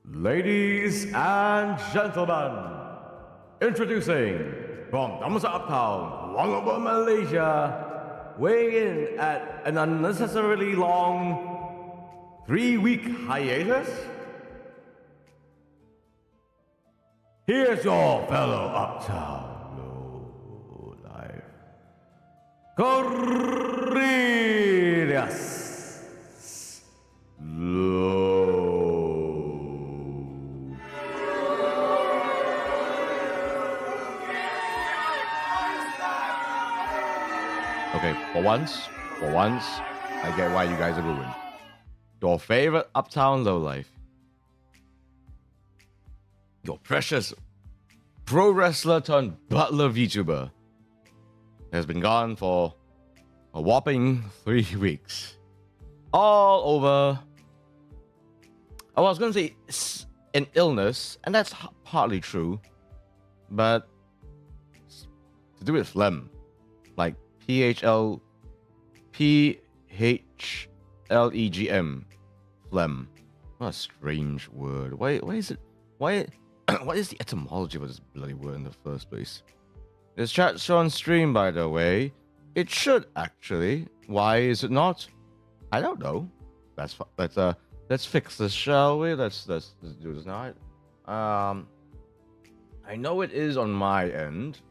Ladies and gentlemen, introducing from Bahasa Uptown, Kuala Lumpur, Malaysia, weighing in at an unnecessarily long 3-week hiatus. Here's your fellow Uptown Low Life, Cornelius LOW. Okay, for once, I get why you guys are ruined. Your favorite Uptown Lowlife, your precious pro wrestler turned Butler VTuber, has been gone for a whopping 3 weeks. All over, I was going to say an illness, and that's partly true, but to do with phlegm, like PHLEGM, phlegm. What a strange word. Why is it? What is the etymology of this bloody word in the first place? This chat show on stream, by the way. It should actually. Why is it not? I don't know. Let's fix this, shall we? Let's do this now. I know it is on my end.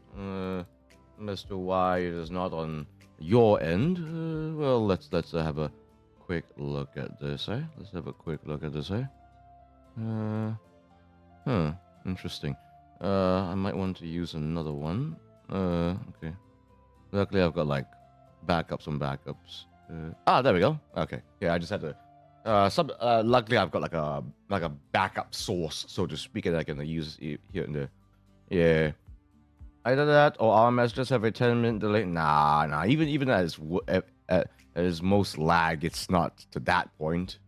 As to why it is not on your end, well, let's have a quick look at this, eh? Interesting. I might want to use another one. Okay. Luckily, I've got like backups on backups. There we go. Okay. Yeah, I just had to. Luckily, I've got like a backup source, so to speak, and I can use it here and there. Yeah. Either that or RMS just have a 10-minute delay. Nah. Even at its most lag, it's not to that point.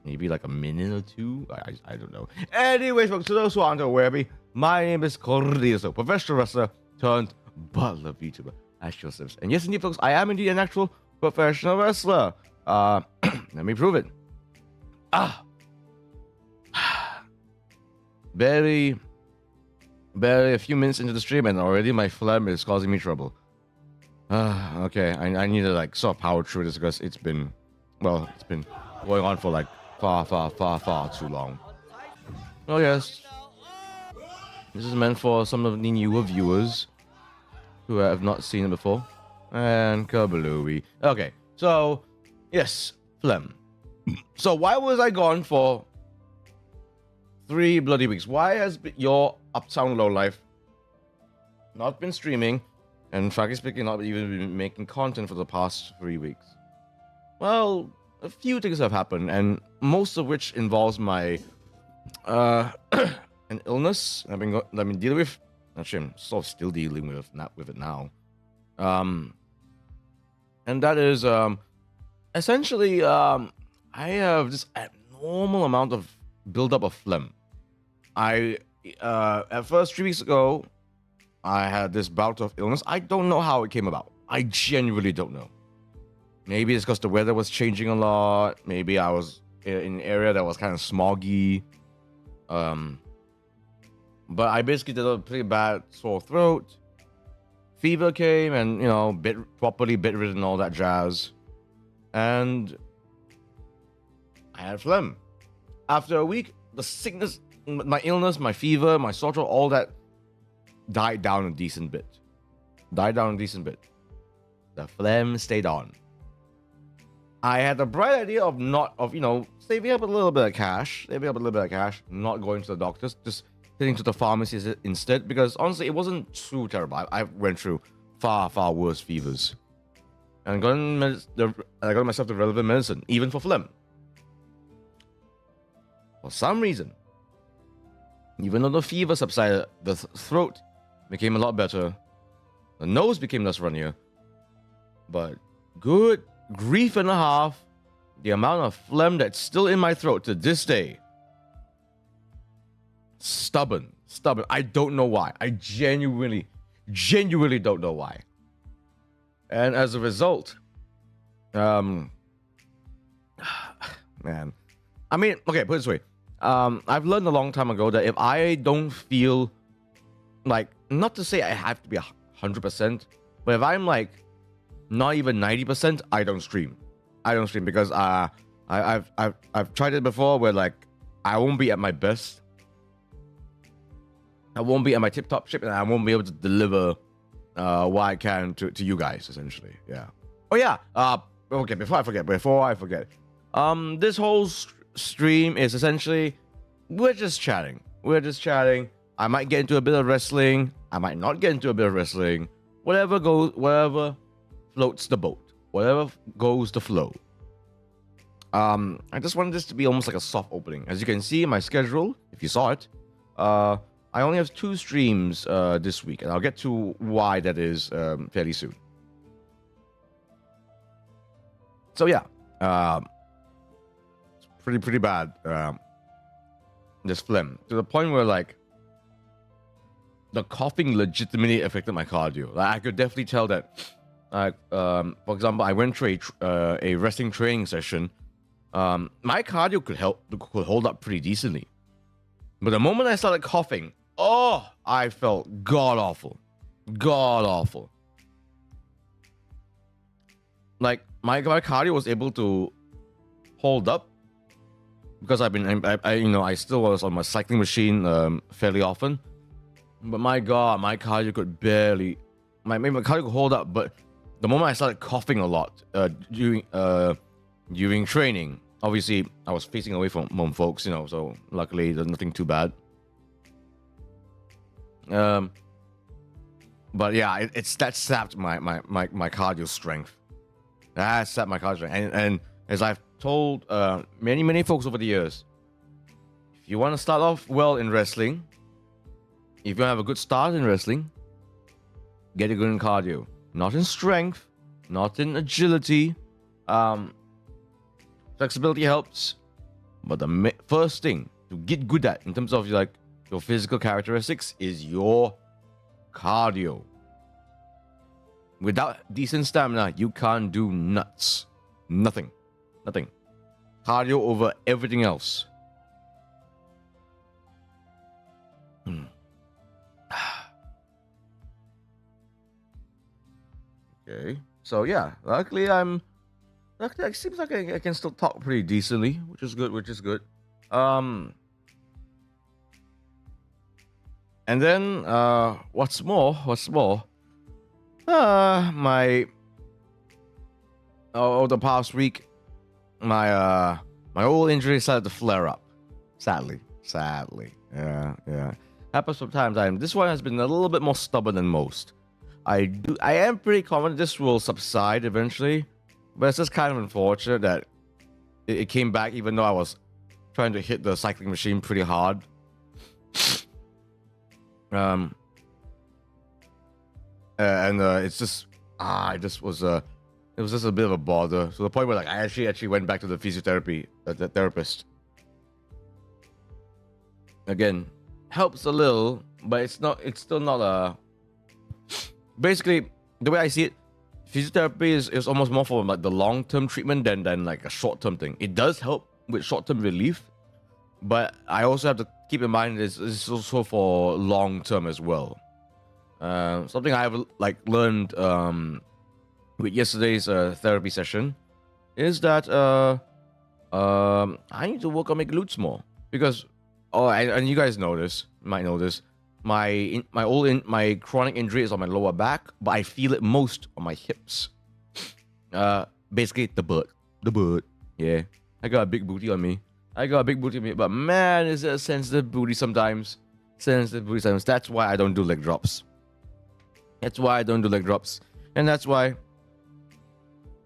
Maybe like a minute or two. I don't know. Anyways, folks, to those who aren't aware of me, my name is Cornelius, a professional wrestler turned Butler VTuber. Actual Sims. And yes, indeed, folks, I am indeed an actual professional wrestler. Let me prove it. Barely a few minutes into the stream and already my phlegm is causing me trouble. Okay, I need to like sort of power through this because it's been going on for like far too long. Oh yes, this is meant for some of the newer viewers who have not seen it before. And kablooey. Okay, so yes, phlegm. So why was I gone for 3 bloody weeks? Why has your Uptown Low Life not been streaming, and frankly speaking, not even been making content for the past 3 weeks? Well, a few things have happened, and most of which involves my an illness I've been dealing with. Actually, I'm sort of still dealing with it now. And that is essentially I have this abnormal amount of buildup of phlegm. At first 3 weeks ago, I had this bout of illness. I don't know how it came about. I genuinely don't know. Maybe it's because the weather was changing a lot. Maybe I was in an area that was kind of smoggy. But I basically did a pretty bad sore throat. Fever came and, properly bedridden and all that jazz. And I had phlegm. After a week, the sickness, my illness, my fever, my sore throat, all that died down a decent bit. The phlegm stayed on. I had the bright idea of saving up a little bit of cash, not going to the doctors, just heading to the pharmacy instead, because honestly, it wasn't too terrible. I went through far worse fevers. And I got myself the relevant medicine, even for phlegm. For some reason, even though the fever subsided, the throat became a lot better, the nose became less runnier, but good grief and a half, the amount of phlegm that's still in my throat to this day. Stubborn. I don't know why. I genuinely don't know why. And as a result, man, I mean, okay, put it this way. I've learned a long time ago that if I don't feel like, not to say I have to be 100%, but if I'm like not even 90%, I don't stream. I don't stream because I've tried it before where like I won't be at my best. I won't be at my tip-top shape, and I won't be able to deliver what I can to you guys, essentially. Yeah. Oh yeah. Okay. Before I forget. This whole stream is essentially we're just chatting. I might get into a bit of wrestling. I might not get into a bit of wrestling. Whatever floats the boat. Whatever goes the flow. I just wanted this to be almost like a soft opening. As you can see in my schedule, if you saw it, I only have 2 streams this week, and I'll get to why that is fairly soon. So yeah, it's pretty bad. This phlegm to the point where like the coughing legitimately affected my cardio. Like, I could definitely tell that. For example, I went through a wrestling training session. My cardio could hold up pretty decently, but the moment I started coughing, I felt god awful. Like my cardio was able to hold up because I still was on my cycling machine fairly often, but my god, my cardio could barely, my cardio could hold up. But the moment I started coughing a lot during training, obviously I was facing away from folks, so luckily there's nothing too bad. But yeah, that sapped my cardio strength. That sapped my cardio strength. And as I've told many folks over the years, if you want to start off well in wrestling, if you have a good start in wrestling, get a good in cardio. Not in strength, not in agility. Flexibility helps, but the first thing to get good at in terms of like your physical characteristics is your cardio. Without decent stamina, you can't do nuts. Nothing. Cardio over everything else. Okay, so yeah, luckily it seems like I can still talk pretty decently, which is good. And then what's more, the past week, my old injury started to flare up. Sadly, yeah. Happens sometimes. This one has been a little bit more stubborn than most. I am pretty confident this will subside eventually, but it's just kind of unfortunate that it came back even though I was trying to hit the cycling machine pretty hard. It's just it was just a bit of a bother, to the point where like I actually went back to the physiotherapy, the therapist. Again, helps a little, but it's still not a. Basically, the way I see it, physiotherapy is almost more for like the long-term treatment than like a short-term thing. It does help with short-term relief, but I also have to keep in mind it's also for long-term as well. Something I've like learned with yesterday's therapy session is that I need to work on my glutes more, because and you guys might know this. My chronic injury is on my lower back, but I feel it most on my hips. Basically the butt. Yeah, I got a big booty on me. But man, is it a sensitive booty sometimes. That's why I don't do leg drops. And that's why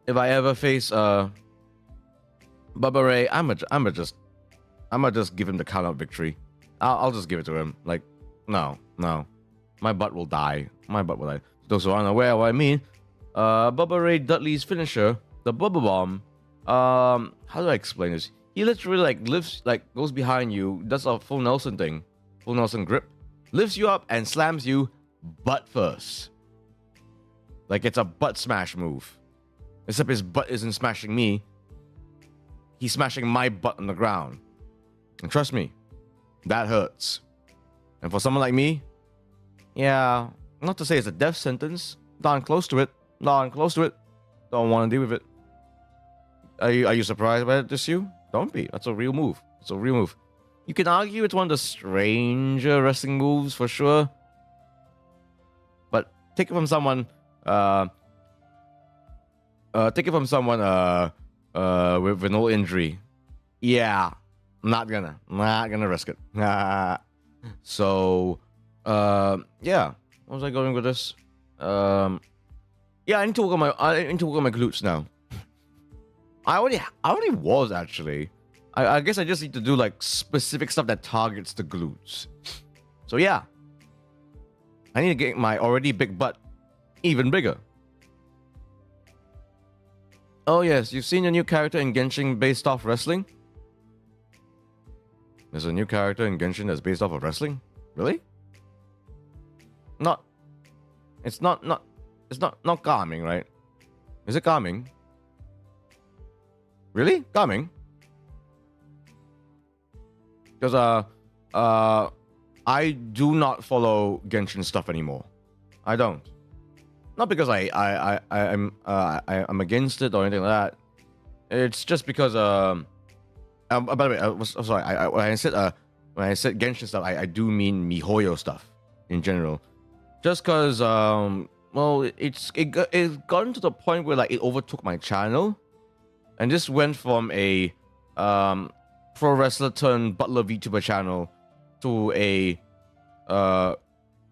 if I ever face Bubba Ray, I'ma just give him the count out victory. I'll just give it to him. Like, no, my butt will die. Those who aren't aware of what I mean, Bubba Ray Dudley's finisher, the Bubba Bomb. How do I explain this? He literally like lifts, like goes behind you, does a full Nelson grip, lifts you up and slams you butt first. Like it's a butt smash move. Except his butt isn't smashing me. He's smashing my butt on the ground. And trust me, that hurts. And for someone like me, yeah, not to say it's a death sentence, darn close to it. Darn close to it. Don't want to deal with it. Are you surprised by this, you? Don't be. That's a real move. It's a real move. You can argue it's one of the stranger wrestling moves for sure. But take it from someone with no injury. Yeah. Not gonna risk it. So yeah. Where was I going with this? Yeah, I need to work on my glutes now. I already was actually. I guess I just need to do like specific stuff that targets the glutes. So yeah. I need to get my already big butt even bigger. Oh yes, you've seen a new character in Genshin based off wrestling? There's a new character in Genshin that's based off of wrestling? Really? It's not Garming, right? Is it Garming? Really? Garming? Because I do not follow Genshin stuff anymore. I don't. Not because I'm against it or anything like that. It's just because by the way, sorry. When I said Genshin stuff, I do mean MiHoYo stuff in general. Just because well, it's gotten to the point where like it overtook my channel, and this went from a pro wrestler turned Butler VTuber channel to a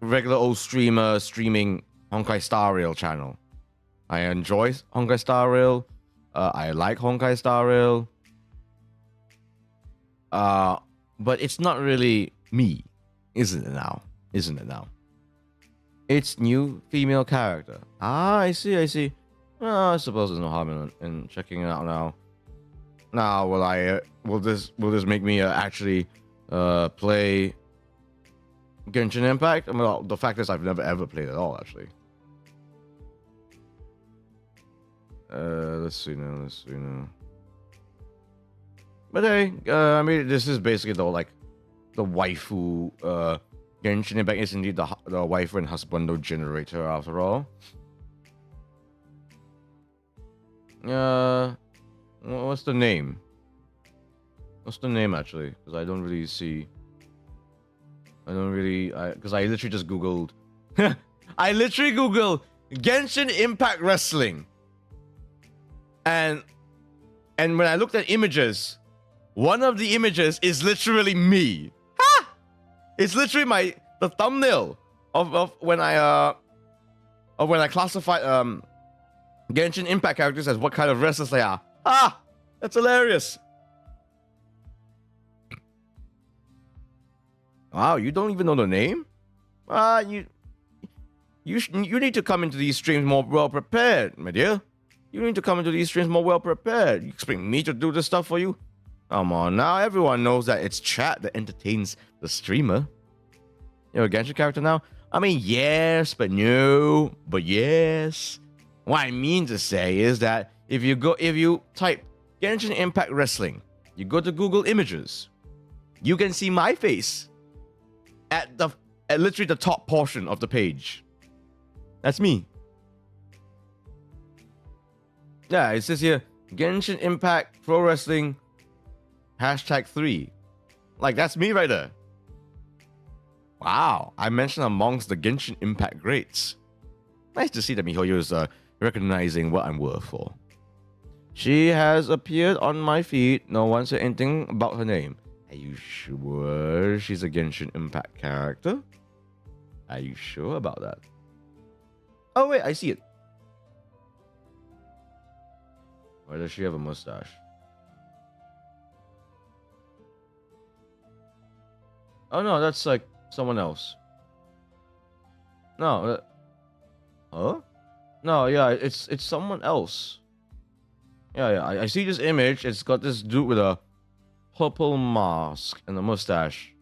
regular old streamer streaming Honkai Star Rail channel. I enjoy Honkai Star Rail. I like Honkai Star Rail. But it's not really me, isn't it now? Isn't it now? It's new female character. Ah, I see. Well, I suppose there's no harm in checking it out now. Now, will this make me actually play Genshin Impact? I mean, well, the fact is I've never ever played at all, actually. Let's see now. But hey, I mean, this is basically the waifu. Genshin Impact is indeed the waifu and husbando generator after all. What's the name? What's the name actually? Because I don't really see. Because I literally just googled. I literally googled Genshin Impact Wrestling. And when I looked at images, one of the images is literally me. Ha! It's literally the thumbnail of when I classified Genshin Impact characters as what kind of wrestlers they are. Ah, that's hilarious. Wow, you don't even know the name? You need to come into these streams more well prepared, my dear. You need to come into these streams more well prepared. You expect me to do this stuff for you? Come on now, everyone knows that it's chat that entertains the streamer. You're a Genshin character now? I mean, yes, but no, but yes. What I mean to say is that if you type Genshin Impact Wrestling, you go to Google Images, you can see my face at literally the top portion of the page. That's me. Yeah, it says here, Genshin Impact Pro Wrestling #3. Like, that's me right there. Wow, I mentioned amongst the Genshin Impact greats. Nice to see that MiHoYo is recognizing what I'm worth for. She has appeared on my feed. No one said anything about her name. Are you sure she's a Genshin Impact character? Are you sure about that? Oh wait, I see it. Why does she have a mustache? Oh no, that's like someone else. No, huh? No, yeah, it's someone else. Yeah, I see this image. It's got this dude with a purple mask and a mustache.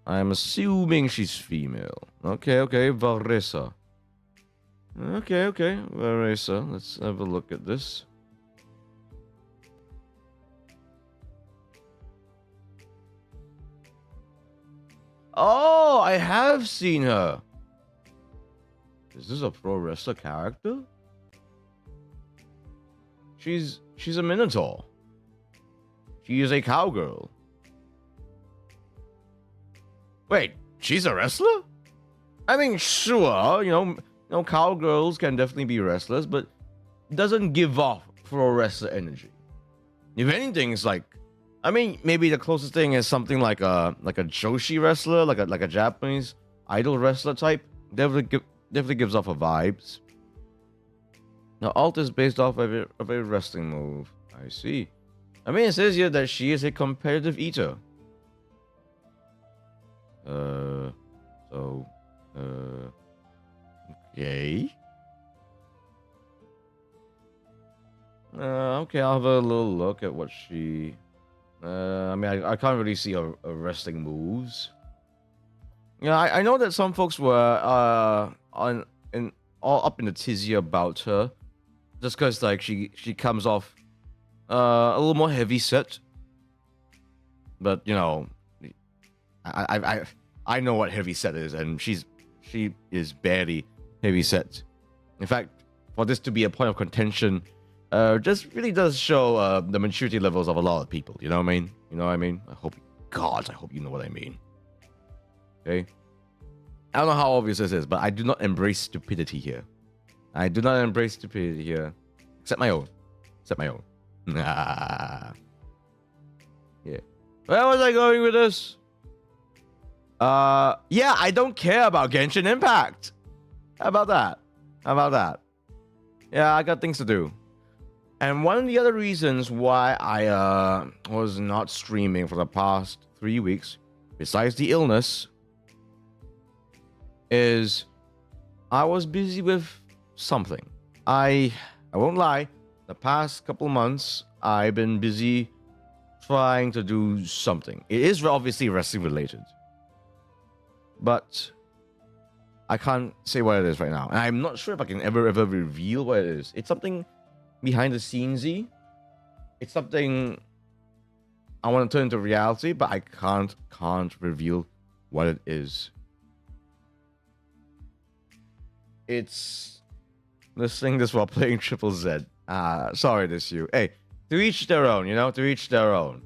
I'm assuming she's female. Okay, Varesa. Okay, Varesa. Let's have a look at this. Oh, I have seen her. Is this a pro wrestler character? She's a Minotaur. She is a cowgirl. Wait, she's a wrestler? I mean, sure, you know, cowgirls can definitely be wrestlers, but doesn't give off pro wrestler energy. If anything, it's like, I mean, maybe the closest thing is something like a Joshi wrestler, like a Japanese idol wrestler type. Definitely gives off a vibes. Now, alt is based off of a wrestling move. I see. I mean, it says here that she is a competitive eater. Okay. Okay, I'll have a little look at what she... I mean, I can't really see her wrestling moves. Yeah, I know that some folks were all up in the tizzy about her, just because like she comes off a little more heavy set. But you know, I know what heavy set is, and she is barely heavy set. In fact, for this to be a point of contention, just really does show the maturity levels of a lot of people. You know what I mean? You know what I mean? I hope you know what I mean. Okay. I don't know how obvious this is, but I do not embrace stupidity here. I do not embrace stupidity here, except my own. Yeah. Where was I going with this? Yeah, I don't care about Genshin Impact. How about that? Yeah, I got things to do. And one of the other reasons why I was not streaming for the past 3 weeks, besides the illness, is I was busy with something. I won't lie, the past couple months I've been busy trying to do something. It is obviously wrestling related, but I can't say what it is right now. And I'm not sure if I can ever reveal what it is. It's something behind the scenes-y. It's something I want to turn into reality, but I can't reveal what it is. It's listening this while playing Triple Z. Sorry, this you. Hey, to each their own, you know, to each their own.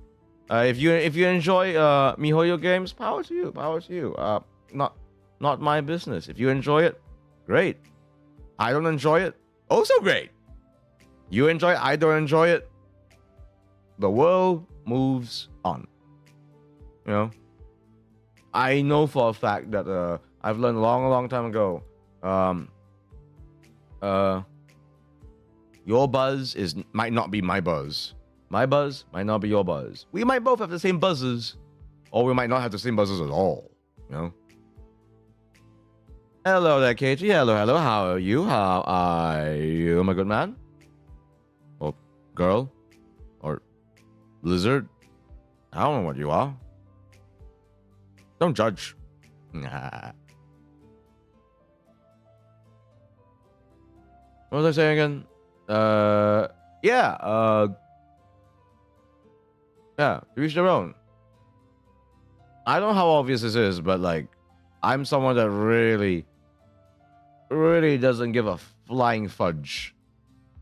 If you enjoy MiHoYo games, power to you. Not my business. If you enjoy it, great. I don't enjoy it, also great. You enjoy it, I don't enjoy it. The world moves on. You know, I know for a fact that I've learned a long time ago. Your buzz might not be my buzz. My buzz might not be your buzz. We might both have the same buzzes, or we might not have the same buzzes at all. You know. Hello there, KG. Hello. How are you? My good man? Or girl? Or lizard? I don't know what you are. Don't judge. Nah. What was I saying again? Yeah, to each their own. I don't know how obvious this is, but like, I'm someone that really doesn't give a flying fudge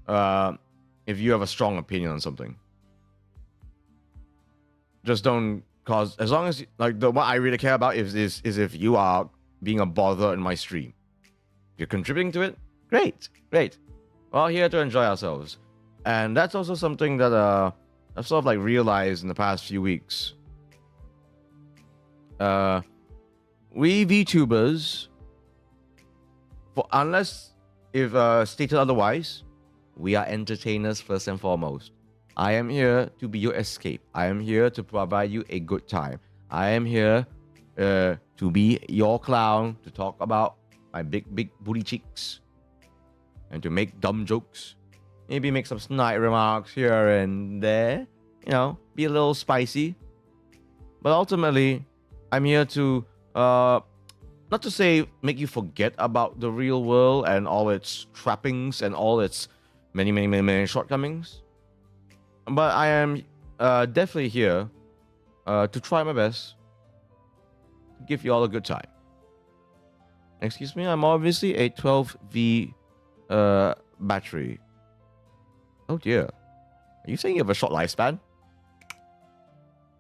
if you have a strong opinion on something. Just don't cause, as long as what I really care about is if you are being a bother in my stream. If you're contributing to it, great. We're all here to enjoy ourselves. And that's also something that I've sort of like realized in the past few weeks. We VTubers, unless stated otherwise, we are entertainers first and foremost. I am here to be your escape. I am here to provide you a good time. I am here to be your clown, to talk about my big booty cheeks, and to make dumb jokes. Maybe make some snide remarks here and there. You know, be a little spicy. But ultimately, I'm here to, not to say make you forget about the real world and all its trappings and all its many shortcomings. But I am definitely here to try my best give you all a good time. Excuse me, I'm obviously a 12V battery. Oh dear. Are you saying you have a short lifespan?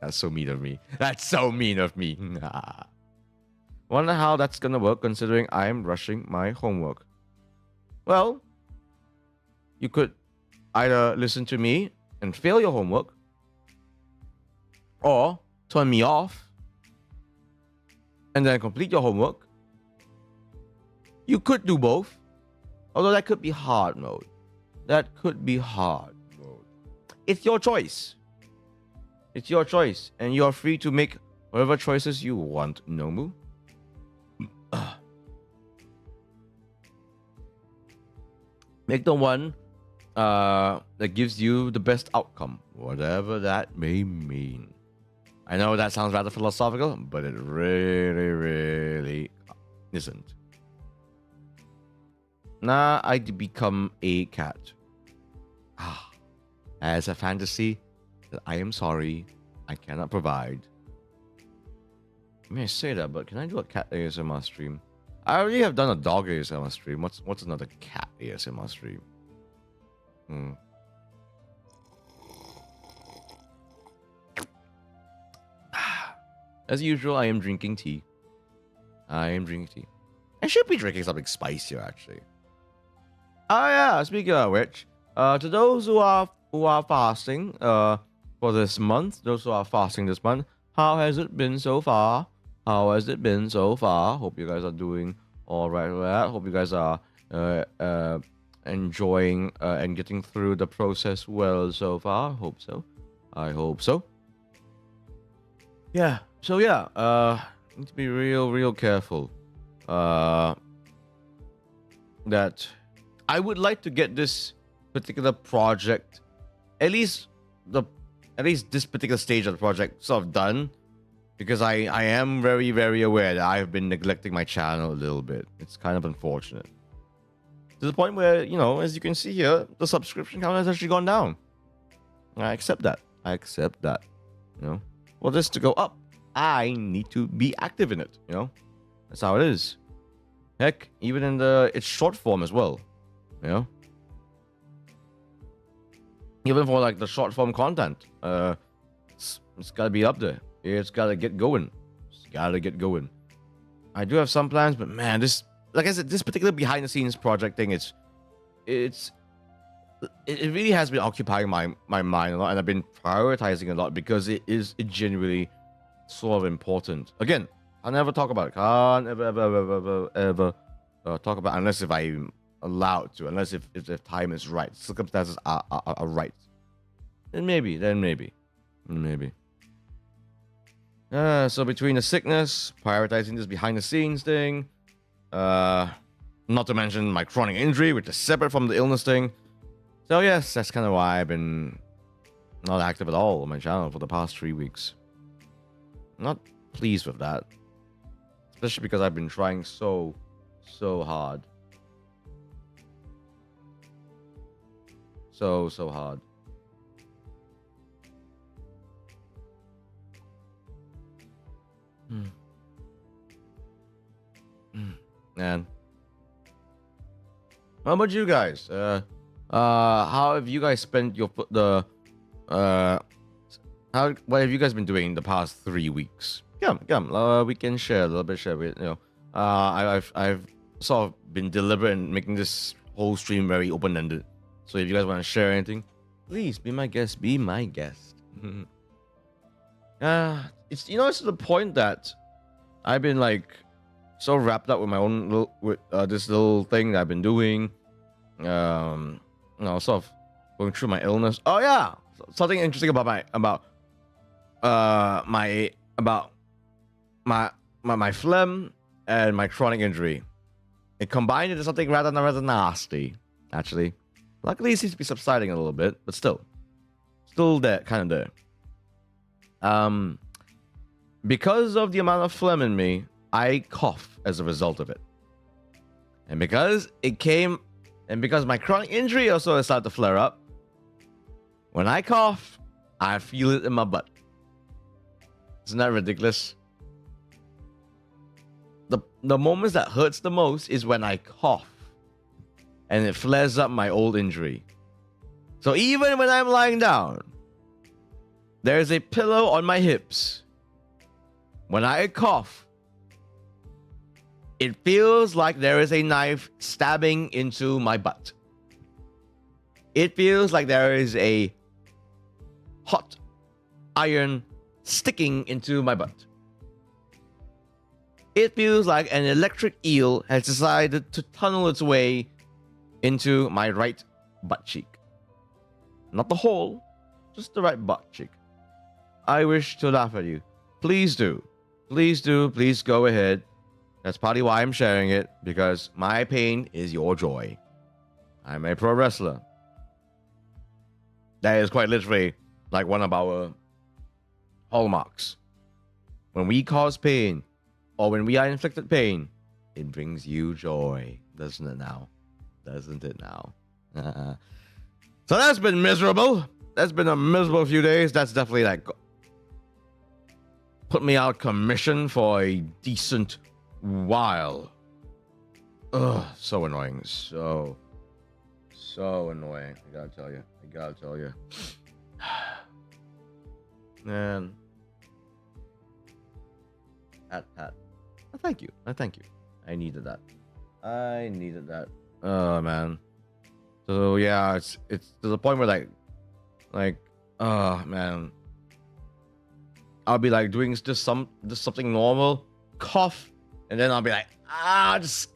That's so mean of me. That's so mean of me. Wonder how that's gonna work considering I'm rushing my homework. Well, you could either listen to me and fail your homework, or turn me off and then complete your homework. You could do both, although that could be hard mode. That could be hard mode. It's your choice. It's your choice, and you're free to make whatever choices you want, Nomu. Make the one that gives you the best outcome, whatever that may mean. I know that sounds rather philosophical, but it really, really isn't. Nah, I'd become a cat. As a fantasy that I am sorry I cannot provide. I may say that, but can I do a cat ASMR stream? I already have done a dog ASMR stream. What's another cat ASMR stream? As usual, I am drinking tea. I should be drinking something spicier, actually. Oh yeah, speaking of which, to those who are fasting for this month, how has it been so far? Hope you guys are doing all right with that. Hope you guys are enjoying and getting through the process well so far. I hope so. Yeah. So yeah, need to be real careful. That I would like to get this particular project, at least this particular stage of the project sort of done, because I am very aware that I have been neglecting my channel a little bit. It's kind of unfortunate. To the point where, you know, as you can see here, the subscription count has actually gone down. I accept that. You know, for this to go up, I need to be active in it. You know, that's how it is. Heck, even in its short form as well. You know, even for like the short form content, it's gotta be up there. It's gotta get going. I do have some plans, but man, this, like I said, this particular behind the scenes project thing, it really has been occupying my mind a lot, and I've been prioritizing a lot because it genuinely sort of important. Again, I'll never talk about it. Can't ever talk about it unless if I'm allowed to, unless if time is right, circumstances are right. Then maybe. So between the sickness, prioritizing this behind the scenes thing, not to mention my chronic injury, which is separate from the illness thing. So yes, that's kind of why I've been not active at all on my channel for the past 3 weeks. Not pleased with that, especially because I've been trying so hard. So hard. Man, how about you guys? How have you guys spent what have you guys been doing the past 3 weeks? Come. We can share a little bit. You know, I've sort of been deliberate in making this whole stream very open-ended. So if you guys want to share anything, please be my guest. It's, you know, it's to the point that I've been like so wrapped up with my own this little thing that I've been doing. You know, sort of going through my illness. Oh yeah, something interesting about my phlegm and my chronic injury. It combined into something rather nasty, actually. Luckily, it seems to be subsiding a little bit, but still there, kind of there. Because of the amount of phlegm in me, I cough as a result of it. And because my chronic injury also started to flare up, when I cough, I feel it in my butt. Isn't that ridiculous? the moments that hurts the most is when I cough and it flares up my old injury. So even when I'm lying down, there's a pillow on my hips. When I cough, it feels like there is a knife stabbing into my butt. It feels like there is a hot iron sticking into my butt. It feels like an electric eel has decided to tunnel its way into my right butt cheek. Not the hole, just the right butt cheek. I wish to laugh at you. Please do. Please do. Please go ahead. That's partly why I'm sharing it, because my pain is your joy. I'm a pro wrestler. That is quite literally like one of our hallmarks. When we cause pain, or when we are inflicted pain, it brings you joy. Doesn't it now? Doesn't it now? So that's been miserable. That's been a miserable few days. That's definitely like put me out commission for a decent while. Ugh, so annoying. So annoying. I gotta tell you. Man. Thank you. I needed that. Oh man. So yeah, it's to the point where like oh man. I'll be like doing just something normal, cough, and then I'll be like, just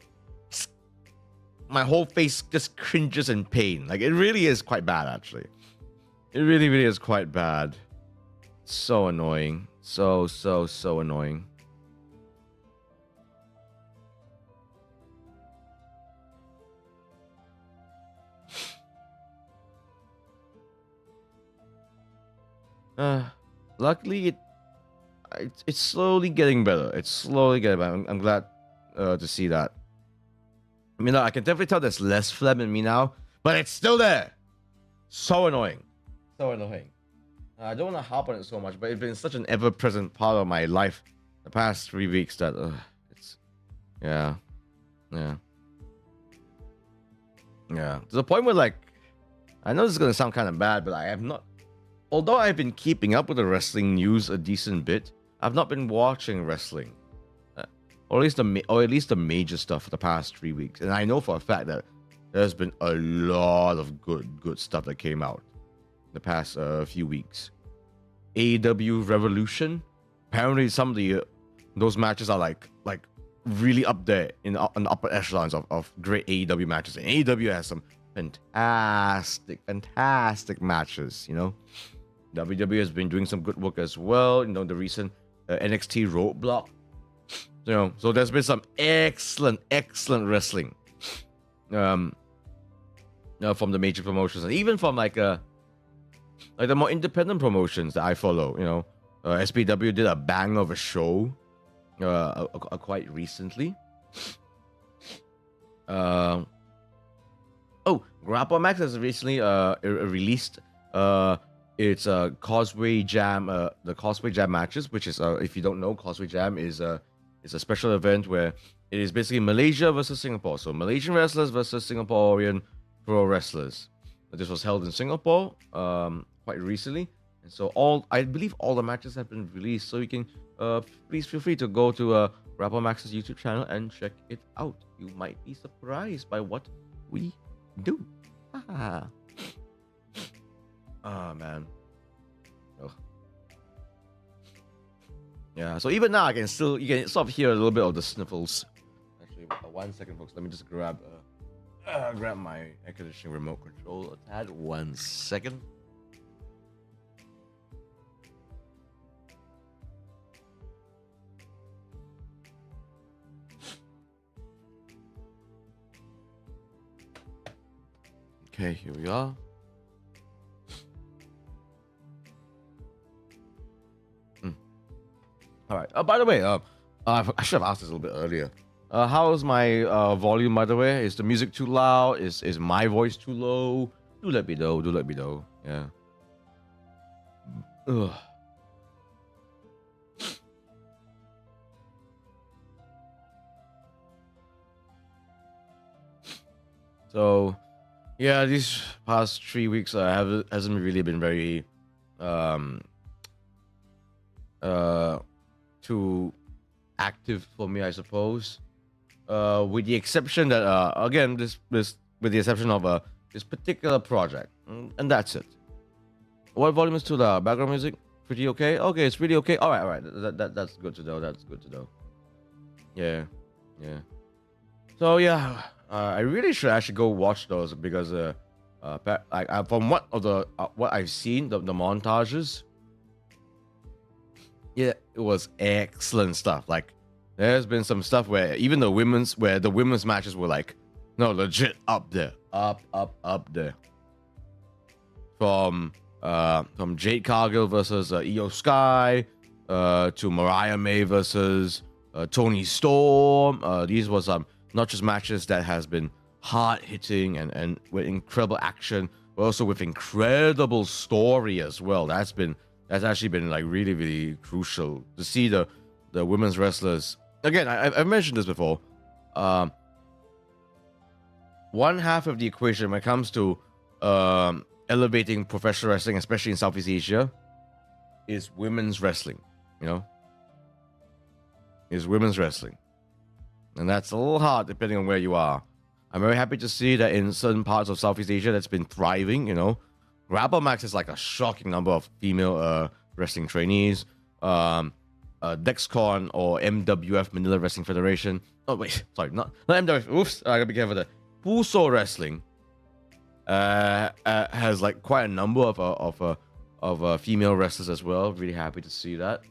my whole face just cringes in pain. Like it really is quite bad actually. It really is quite bad. So annoying. So annoying. Luckily it's slowly getting better. I'm glad to see that. I mean, I can definitely tell there's less phlegm in me now, but it's still there. So annoying. I don't want to harp on it so much, but it's been such an ever-present part of my life the past 3 weeks that it's yeah. To the point where like I know this is gonna sound kind of bad, but I have not. Although I've been keeping up with the wrestling news a decent bit, I've not been watching wrestling, or at least the major stuff for the past 3 weeks. And I know for a fact that there's been a lot of good stuff that came out the past few weeks. AEW Revolution, apparently some of those matches are like really up there in the upper echelons of great AEW matches. And AEW has some fantastic matches, you know. WWE has been doing some good work as well. You know, the recent NXT Roadblock. You know, so there's been some excellent wrestling from the major promotions, and even from like the more independent promotions that I follow. You know, SPW did a bang of a show quite recently. Grapple Max has recently released it's Causeway Jam, the Causeway Jam matches, which is if you don't know, Causeway Jam is a special event where it is basically Malaysia versus Singapore. So Malaysian wrestlers versus Singaporean pro wrestlers. This was held in Singapore quite recently, and so I believe all the matches have been released. So you can please feel free to go to Grapple Max's YouTube channel and check it out. You might be surprised by what we do. Oh man. Oh. Yeah, so even now you can sort of hear a little bit of the sniffles. Actually, 1 second, folks. Let me just grab my air conditioning remote control a tad. 1 second. Okay, here we are. All right. By the way, I should have asked this a little bit earlier. How's my volume? By the way, is the music too loud? Is my voice too low? Do let me know. Yeah. Ugh. So yeah, these past 3 weeks hasn't really been very um too active for me, I suppose. With the exception that again, this with the exception of this particular project, and that's it. What volume is to the background music? Pretty okay. Okay, it's pretty okay. All right. That's good to know. That's good to know. Yeah, yeah. So yeah, I really should actually go watch those because from what I've seen, the montages, yeah, it was excellent stuff. Like, there's been some stuff where even the women's matches were like, no, legit up there, up there. From Jade Cargill versus Io Sky, to Mariah May versus Tony Storm. These were some not just matches that has been hard hitting and with incredible action, but also with incredible story as well. That's actually been like really, really crucial to see the women's wrestlers. Again, I've mentioned this before. One half of the equation when it comes to elevating professional wrestling, especially in Southeast Asia, is women's wrestling. Is women's wrestling, and that's a little hard depending on where you are. I'm very happy to see that in certain parts of Southeast Asia that's been thriving. Grapple Max is like a shocking number of female wrestling trainees. Dexcon or MWF, Manila Wrestling Federation. Oh wait, sorry, not MWF. Oops, I gotta be careful there. Puso Wrestling has like quite a number of female wrestlers as well. Really happy to see that.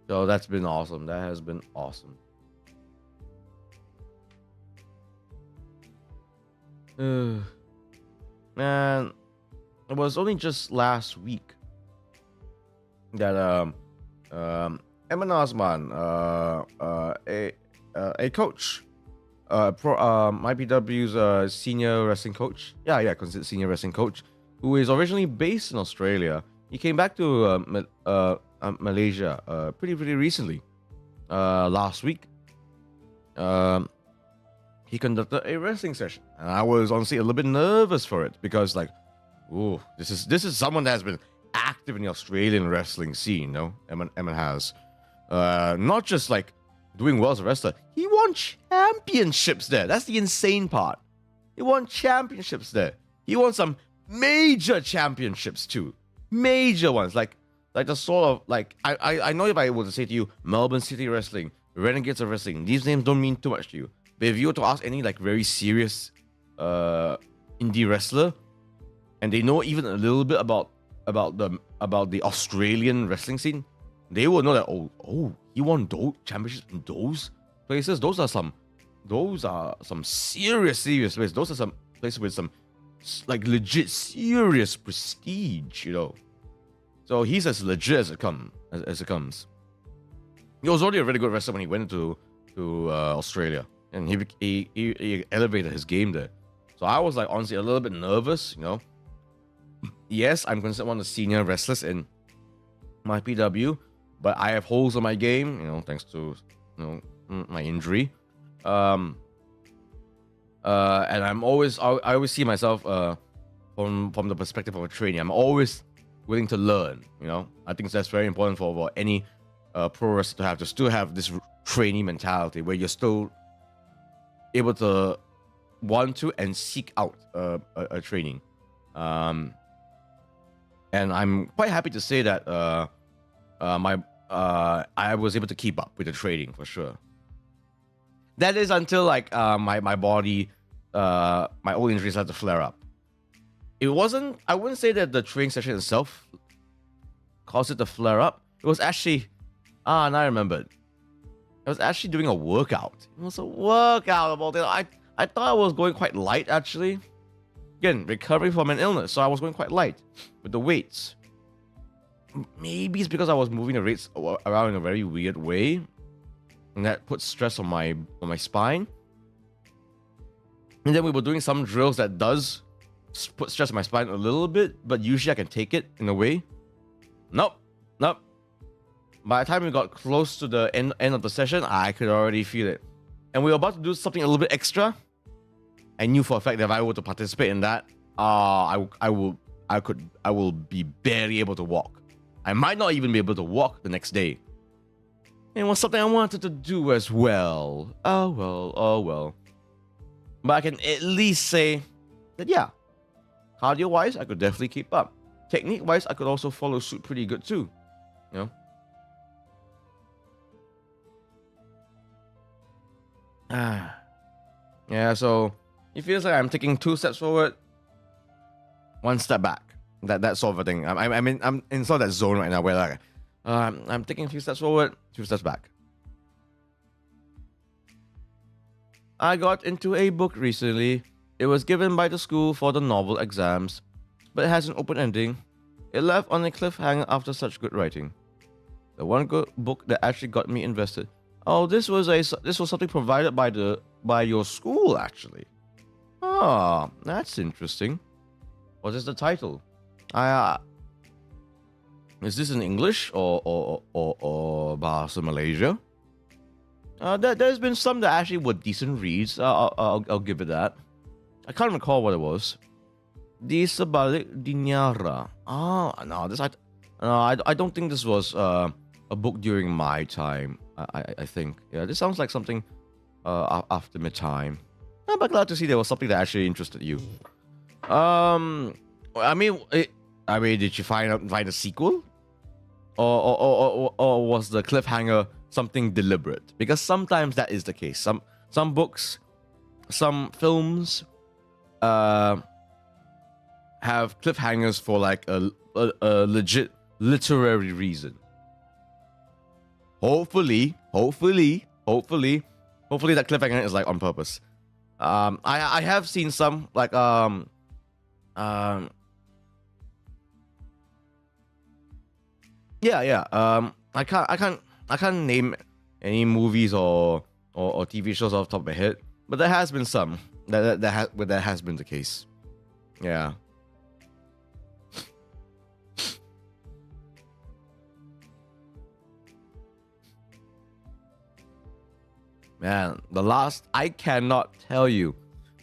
So that's been awesome. That has been awesome. Man, it was only just last week that Eman Osman, a coach, IPW's senior wrestling coach, considered senior wrestling coach, who is originally based in Australia. He came back to Malaysia pretty recently, last week. He conducted a wrestling session, and I was honestly a little bit nervous for it because, like, ooh, this is someone that has been active in the Australian wrestling scene. Eman has not just like doing well as a wrestler. He won championships there. That's the insane part. He won championships there. He won some major championships too, major ones. Like the sort of like I know if I were to say to you Melbourne City Wrestling, Renegades of Wrestling, these names don't mean too much to you. But if you were to ask any like very serious indie wrestler, and they know even a little bit about the Australian wrestling scene, they will know that oh he won those championships in those places. Those are some serious places. Those are some places with some like legit serious prestige, So he's as legit as it comes. He was already a really good wrestler when he went to Australia. And he elevated his game there. So I was like honestly a little bit nervous, Yes, I'm considered one of the senior wrestlers in my PW, but I have holes in my game, thanks to my injury. And I always see myself from the perspective of a trainee. I'm always willing to learn, I think that's very important for any pro wrestler to still have this trainee mentality where you're still able to want to and seek out a training. And I'm quite happy to say that I was able to keep up with the training for sure. That is until like my body, my old injuries had to flare up. I wouldn't say that the training session itself caused it to flare up. It was actually, now I remembered. I was actually doing a workout. It was a workout about it. I thought I was going quite light actually. Again, recovering from an illness, so I was going quite light with the weights. Maybe it's because I was moving the weights around in a very weird way, and that put stress on my spine. And then we were doing some drills that does put stress on my spine a little bit, but usually I can take it in a way. Nope. By the time we got close to the end of the session, I could already feel it. And we were about to do something a little bit extra. I knew for a fact that if I were to participate in that, I will be barely able to walk. I might not even be able to walk the next day. It was something I wanted to do as well. Oh well. But I can at least say that, yeah, cardio-wise, I could definitely keep up. Technique-wise, I could also follow suit pretty good too. You know? Yeah, so it feels like I'm taking 2 steps forward, 1 step back. That sort of a thing. I'm in sort of that zone right now where like I'm taking a few steps forward, 2 steps back. I got into a book recently. It was given by the school for the novel exams, but it has an open ending. It left on a cliffhanger after such good writing. The one good book that actually got me invested. Oh, this was something provided by your school actually. Oh, that's interesting. What is the title? Is this in English or Bahasa Malaysia? There's been some that actually were decent reads. I'll give it that. I can't recall what it was. Di Sebalik Dinyara. No, I don't think this was a book during my time. I think, yeah, this sounds like something after my time. I'm glad to see there was something that actually interested you. I mean, did you find a sequel, or was the cliffhanger something deliberate? Because sometimes that is the case. Some books, some films, have cliffhangers for like a legit literary reason. Hopefully that cliffhanger is like on purpose. I have seen some like I can't name any movies or TV shows off the top of my head, but there has been some that has been the case. Yeah. Man, I cannot tell you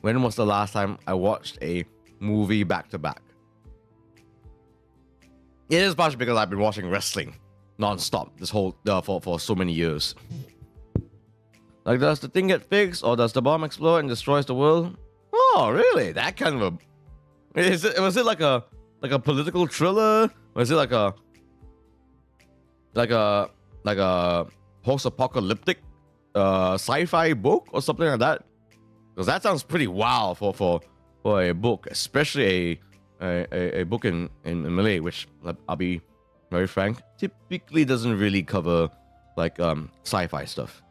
when was the last time I watched a movie back to back. It is partially because I've been watching wrestling non-stop this whole for so many years. Like, does the thing get fixed, or does the bomb explode and destroys the world? Oh, really? That kind of a... Was it like a political thriller? Was it like a post-apocalyptic sci-fi book or something like that? Because that sounds pretty wild for a book, especially a book in Malay, which, I'll be very frank, typically doesn't really cover like sci-fi stuff.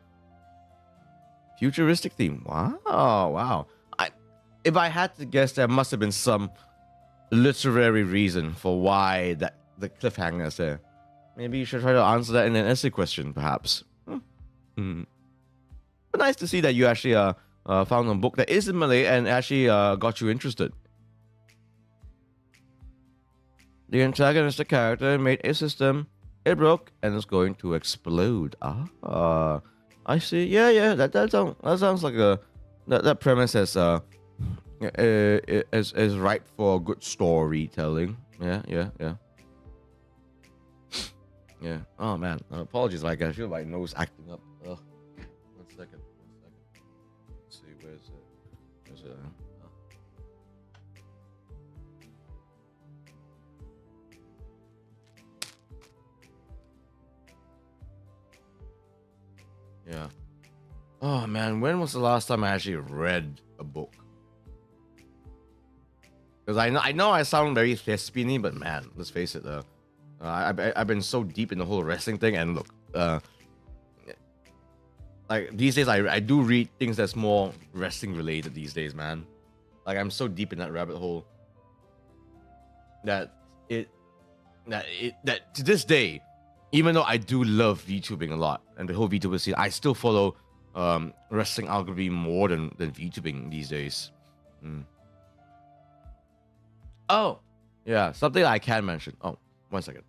Futuristic theme. Wow. If I had to guess, there must have been some literary reason for why the cliffhanger is there. Maybe you should try to answer that in an essay question, perhaps. But nice to see that you actually found a book that is in Malay and actually got you interested. The antagonistic character made a system. It broke and is going to explode. I see. Yeah. That sounds like that premise is ripe for good storytelling. Yeah. Yeah. Oh man, apologies. Like I feel my nose acting up. Ugh. One second. Let's see, where's it? Yeah. Oh man, when was the last time I actually read a book? Because I know I sound very thespian-y, but man, let's face it. I've been so deep in the whole wrestling thing, and look, like these days I do read things that's more wrestling related these days, man. Like I'm so deep in that rabbit hole that to this day, even though I do love VTubing a lot and the whole VTuber scene, I still follow wrestling arguably more than VTubing these days. Oh, yeah, something I can mention. Oh, 1 second.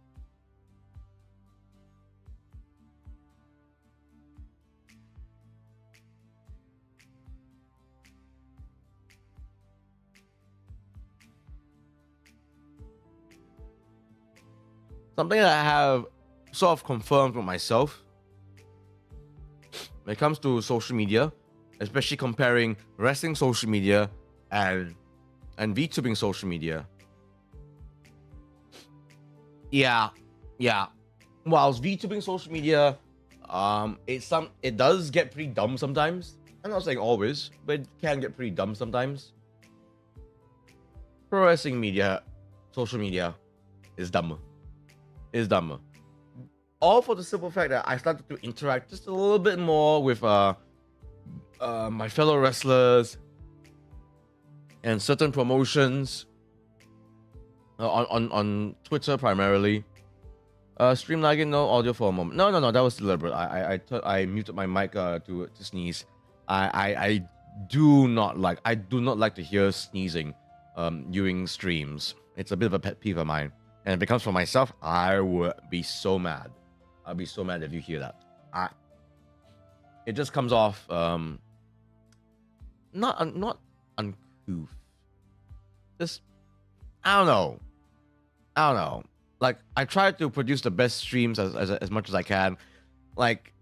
something that I have sort of confirmed with myself when it comes to social media, especially comparing wrestling social media and VTubing social media. Yeah. Whilst VTubing social media, it does get pretty dumb sometimes. I'm not saying always, but it can get pretty dumb sometimes. Pro wrestling media, social media, is dumber. All for the simple fact that I started to interact just a little bit more with my fellow wrestlers and certain promotions on Twitter primarily. Stream lagging, no audio for a moment. No, that was deliberate. I muted my mic to sneeze. I do not like to hear sneezing during streams. It's a bit of a pet peeve of mine. And if it comes from myself, I would be so mad. I'll be so mad if you hear that. It just comes off not uncouth. Just I don't know. Like, I try to produce the best streams as much as I can. Like,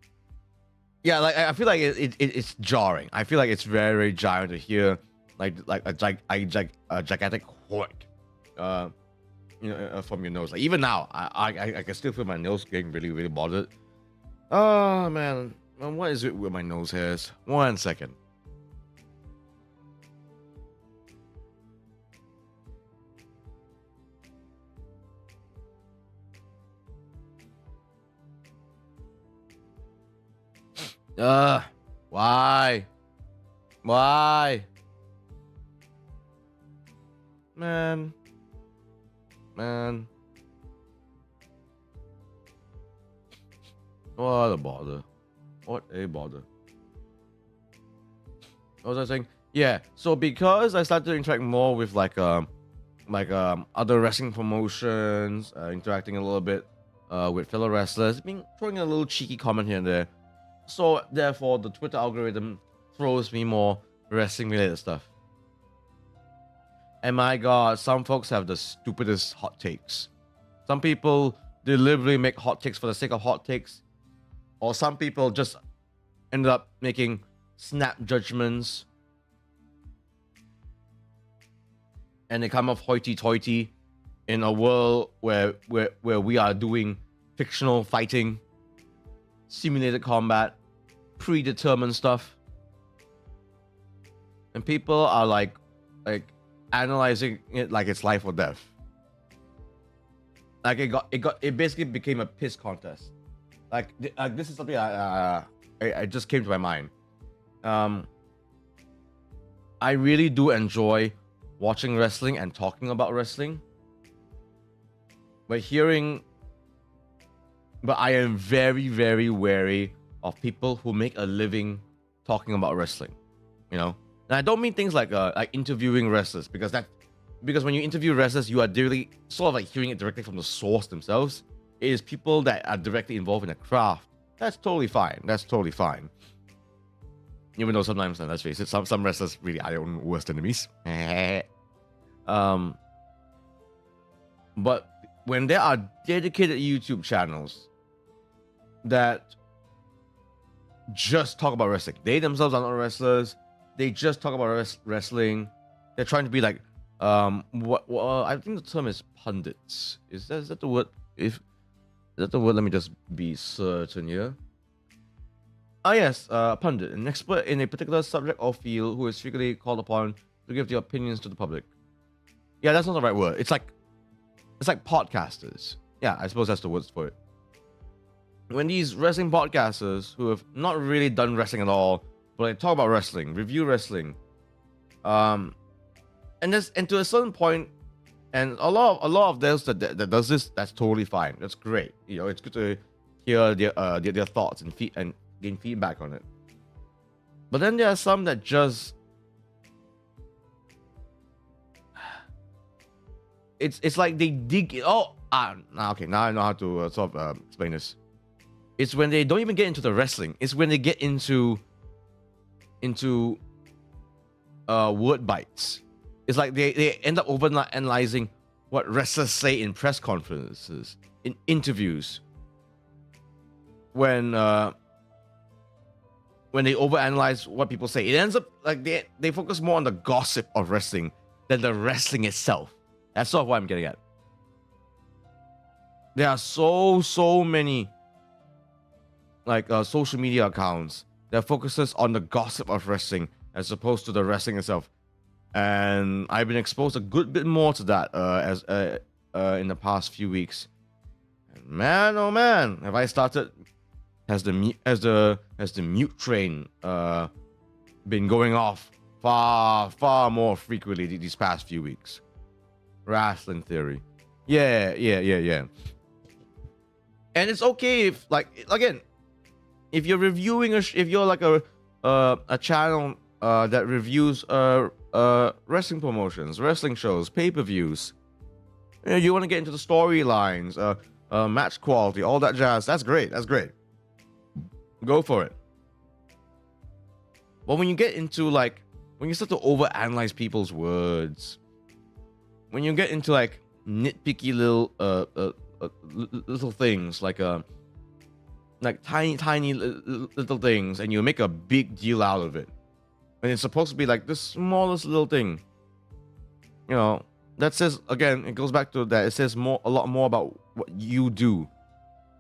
yeah, like I feel like it's jarring. I feel like it's very, very jarring to hear like a gigantic hork, from your nose. Like even now, I can still feel my nose getting really, really bothered. Oh man, what is it with my nose hairs? 1 second. Why? Man. What a bother. What was I saying? Yeah, so because I started to interact more with like other wrestling promotions, interacting a little bit with fellow wrestlers, throwing a little cheeky comment here and there. So therefore, the Twitter algorithm throws me more wrestling-related stuff. And my God, some folks have the stupidest hot takes. Some people deliberately make hot takes for the sake of hot takes, or some people just end up making snap judgments, and they come off hoity-toity in a world where we are doing fictional fighting, simulated combat, predetermined stuff, and people are like analyzing it like it's life or death. Like it basically became a piss contest. Like this is something I just came to my mind. I really do enjoy watching wrestling and talking about wrestling, but I am very, very wary of people who make a living talking about wrestling, And I don't mean things like interviewing wrestlers, because when you interview wrestlers, you are really sort of like hearing it directly from the source themselves. It is people that are directly involved in the craft. That's totally fine. Even though sometimes, let's face it, some wrestlers really are their own worst enemies. But when there are dedicated YouTube channels that just talk about wrestling, they themselves are not wrestlers. They just talk about wrestling. They're trying to be like, I think the term is pundits. Is that the word? Is that the word? Let me just be certain here. Yes, pundit, an expert in a particular subject or field who is frequently called upon to give their opinions to the public. Yeah, that's not the right word. It's like podcasters. Yeah, I suppose that's the words for it. When these wrestling podcasters who have not really done wrestling at all, but they talk about wrestling, review wrestling, and to a certain point, and a lot of those that does this, that's totally fine. That's great. It's good to hear their thoughts and gain feedback on it. But then there are some that just it's like they dig it. Okay, now I know how to sort of explain this. It's when they don't even get into the wrestling. It's when they get into word bites. It's like they end up over analyzing what wrestlers say in press conferences. in interviews when they overanalyze what people say. It ends up like they focus more on the gossip of wrestling than the wrestling itself. That's sort of what I'm getting at. There are so many like social media accounts that focuses on the gossip of wrestling as opposed to the wrestling itself. And I've been exposed a good bit more to that as in the past few weeks. And man, oh man, have I started? Has the mute train been going off far more frequently these past few weeks? Wrestling theory, yeah. And it's okay if, like, again, if you're reviewing if you're like a channel that reviews wrestling promotions, wrestling shows, pay-per-views, you want to get into the storylines, match quality, all that jazz. That's great. Go for it. But when you get into like, when you start to overanalyze people's words, when you get into like nitpicky little things, like tiny little things, and you make a big deal out of it, and it's supposed to be like the smallest little thing, you know, that says, again, it goes back to that. It says a lot more about what you do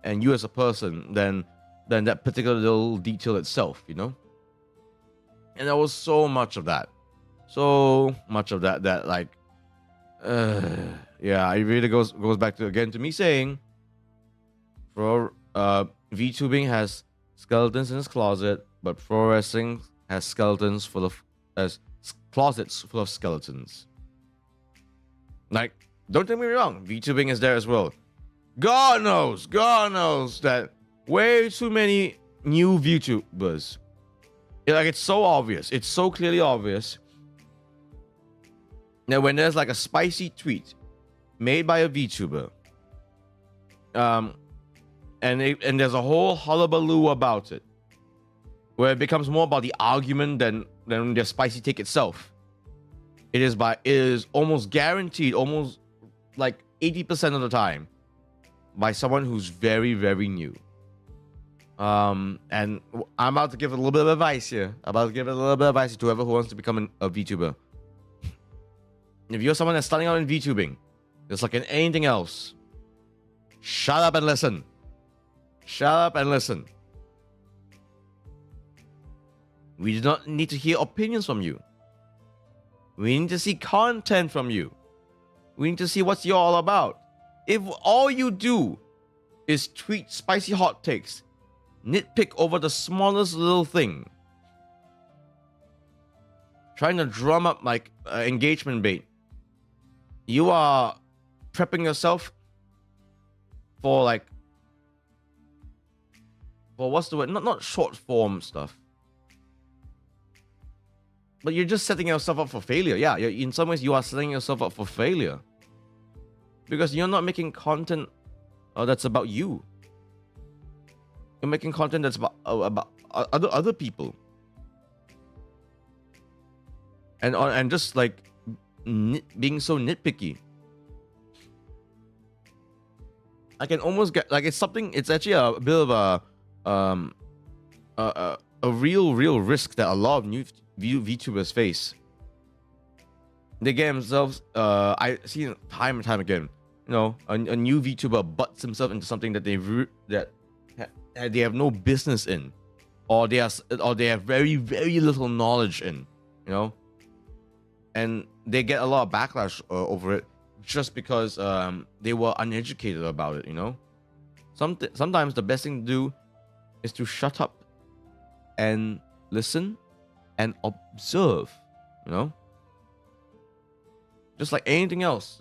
and you as a person than that particular little detail itself, you know. And there was so much of that that like yeah, it really goes back to, again, to me saying, for VTubing has skeletons in its closet, but pro wrestling has skeletons closets full of skeletons. Like, don't get me wrong, VTubing is there as well. God knows that way too many new VTubers. It's so obvious. It's so clearly obvious. Now, when there's like a spicy tweet made by a VTuber, and there's a whole hullabaloo about it, where it becomes more about the argument than the spicy take itself. It is almost guaranteed, almost like 80% of the time, by someone who's very, very new. And I'm about to give a little bit of advice here. To whoever who wants to become a VTuber. If you're someone that's starting out in VTubing, just like in anything else, shut up and listen. We do not need to hear opinions from you. We need to see content from you. We need to see what you're all about. If all you do is tweet spicy hot takes, nitpick over the smallest little thing, trying to drum up like engagement bait, you are prepping yourself for like, what's the word? Not short form stuff, but you're just setting yourself up for failure. Yeah, in some ways you are setting yourself up for failure, because you're not making content that's about you. You're making content that's about other people, and just like being so nitpicky. I can almost get like, it's actually a bit of a real risk that a lot of new VTubers face. They get themselves, I see it time and time again, you know, a new VTuber butts himself into something that they have no business in, or they have very, very little knowledge in, you know, and they get a lot of backlash over it just because they were uneducated about it, you know. Sometimes the best thing to do is to shut up and listen and observe, you know. Just like anything else.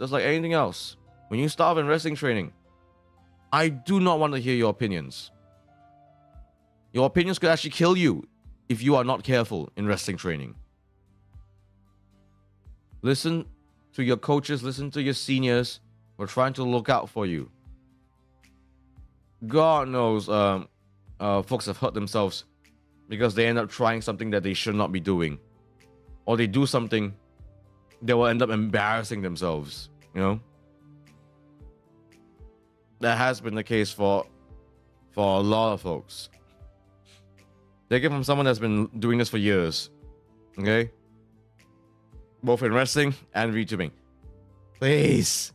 When you start in wrestling training, I do not want to hear your opinions. Your opinions could actually kill you if you are not careful in wrestling training. Listen to your coaches, listen to your seniors who are trying to look out for you. God knows folks have hurt themselves because they end up trying something that they should not be doing. Or they do something that will end up embarrassing themselves, you know? that has been the case for a lot of folks. Take it from someone that's been doing this for years. Okay? Both in wrestling and VTubing. Please,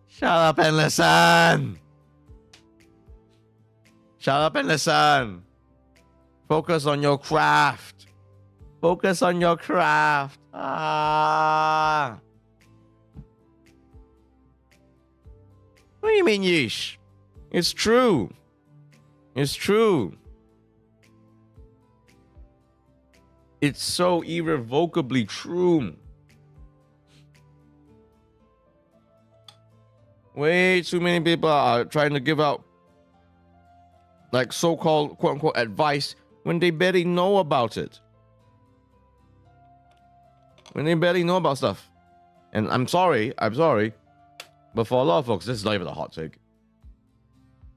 shut up and listen. Shut up and listen. Focus on your craft. Focus on your craft. What do you mean, yeesh? It's true. It's true. It's so irrevocably true. Way too many people are trying to give out like so-called quote-unquote advice when they barely know about it. When they barely know about stuff. And I'm sorry, but for a lot of folks, this is not even a hot take.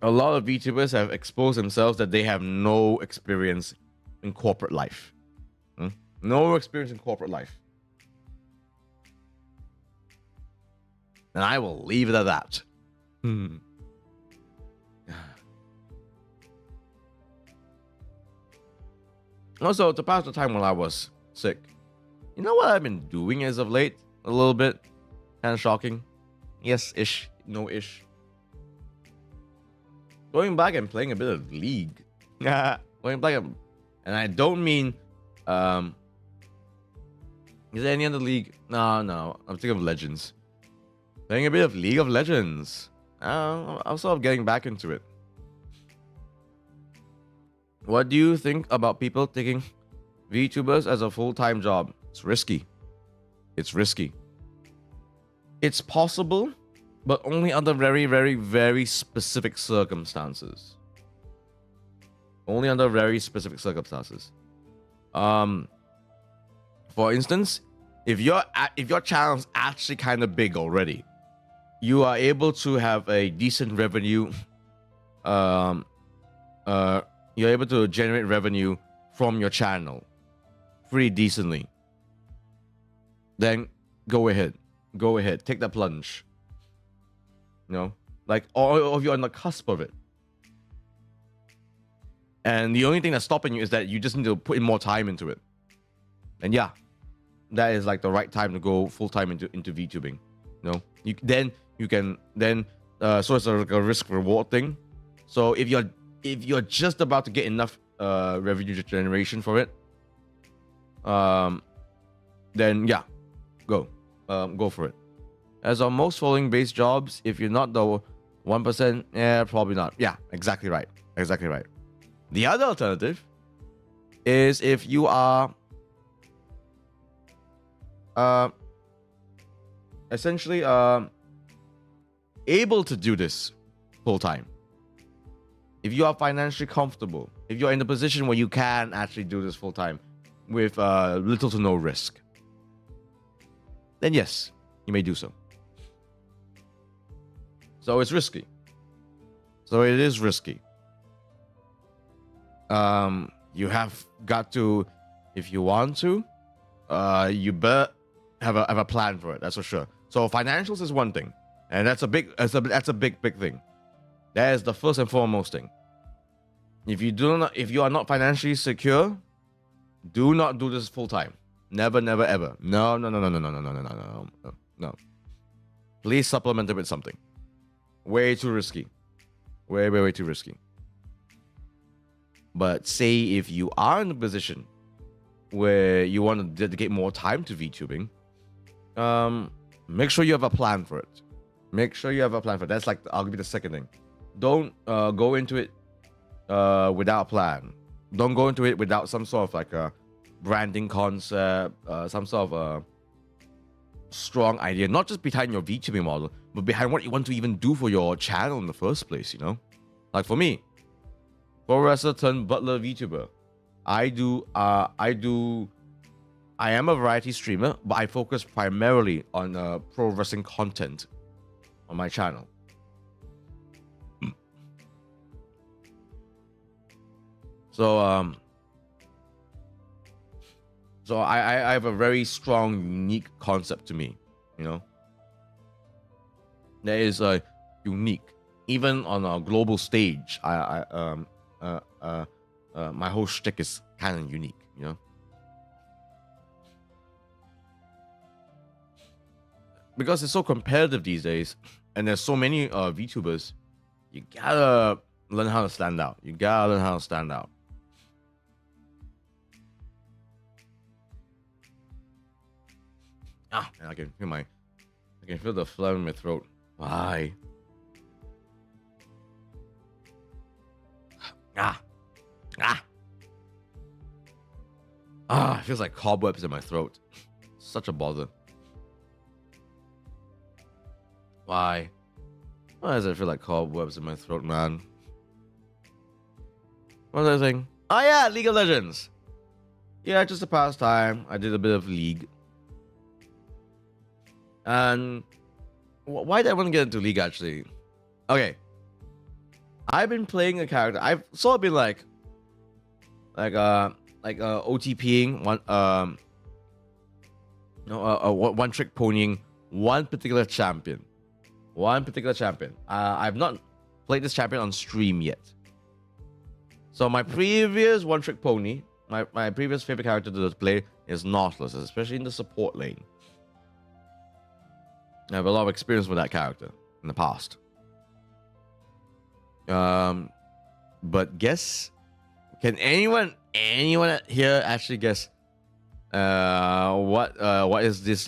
A lot of VTubers have exposed themselves that they have no experience in corporate life. No experience in corporate life. And I will leave it at that. Also, to pass the time while I was sick, you know what I've been doing as of late? A little bit. Kind of shocking. Yes-ish. No-ish. Going back and playing a bit of League. Going back and I don't mean... is there any other League? No. I'm thinking of Legends. Playing a bit of League of Legends. I'm sort of getting back into it. What do you think about people taking VTubers as a full-time job? It's risky. It's risky. It's possible, but only under very, very, very specific circumstances. Only under very specific circumstances. For instance, if your channel's actually kind of big already, you are able to have a decent revenue. You're able to generate revenue from your channel pretty decently. Then go ahead, take that plunge. You know, like all of you are on the cusp of it. And the only thing that's stopping you is that you just need to put in more time into it. And yeah, that is like the right time to go full time into VTubing. You know, you can so it's like a risk reward thing. So if you're just about to get enough revenue generation for it, then yeah, go for it. As on most following based jobs, if you're not the 1%, probably not. Yeah, exactly right. The other alternative is if you are essentially able to do this full time. If you are financially comfortable, if you're in a position where you can actually do this full time with little to no risk, then yes, you may do so. So it's risky. So it is risky. You have got to, if you want to, you better have a plan for it. That's for sure. So financials is one thing, and that's a big thing. That is the first and foremost thing. If you are not financially secure, do not do this full time. Never, ever. No. Please supplement it with something. Way too risky. Way too risky. But say if you are in a position where you want to dedicate more time to VTubing, make sure you have a plan for it. That's like I'll give you the second thing. Don't go into it without a plan. Don't go into it without some sort of like a branding concept, some sort of a strong idea, not just behind your VTubing model, but behind what you want to even do for your channel in the first place, you know? Like for me, pro wrestler turned Butler VTuber. I am a variety streamer, but I focus primarily on pro wrestling content on my channel. So I have a very strong, unique concept to me, you know. That is unique. even on a global stage, my whole shtick is kind of unique, you know. Because it's so competitive these days, and there's so many VTubers, you gotta learn how to stand out. You gotta learn how to stand out. And I can feel the phlegm in my throat. Why? It feels like cobwebs in my throat. Such a bother. Why? Why does it feel like cobwebs in my throat, man? What was I saying? Oh yeah, League of Legends. Yeah, just a pastime. I did a bit of League. And why did I want to get into League actually? Okay. I've been playing a character. I've sort of been like OTPing one trick ponying one particular champion. I've not played this champion on stream yet. So my previous one trick pony, my previous favorite character to play is Nautilus, especially in the support lane. I have a lot of experience with that character in the past. But guess, can anyone here actually guess what is this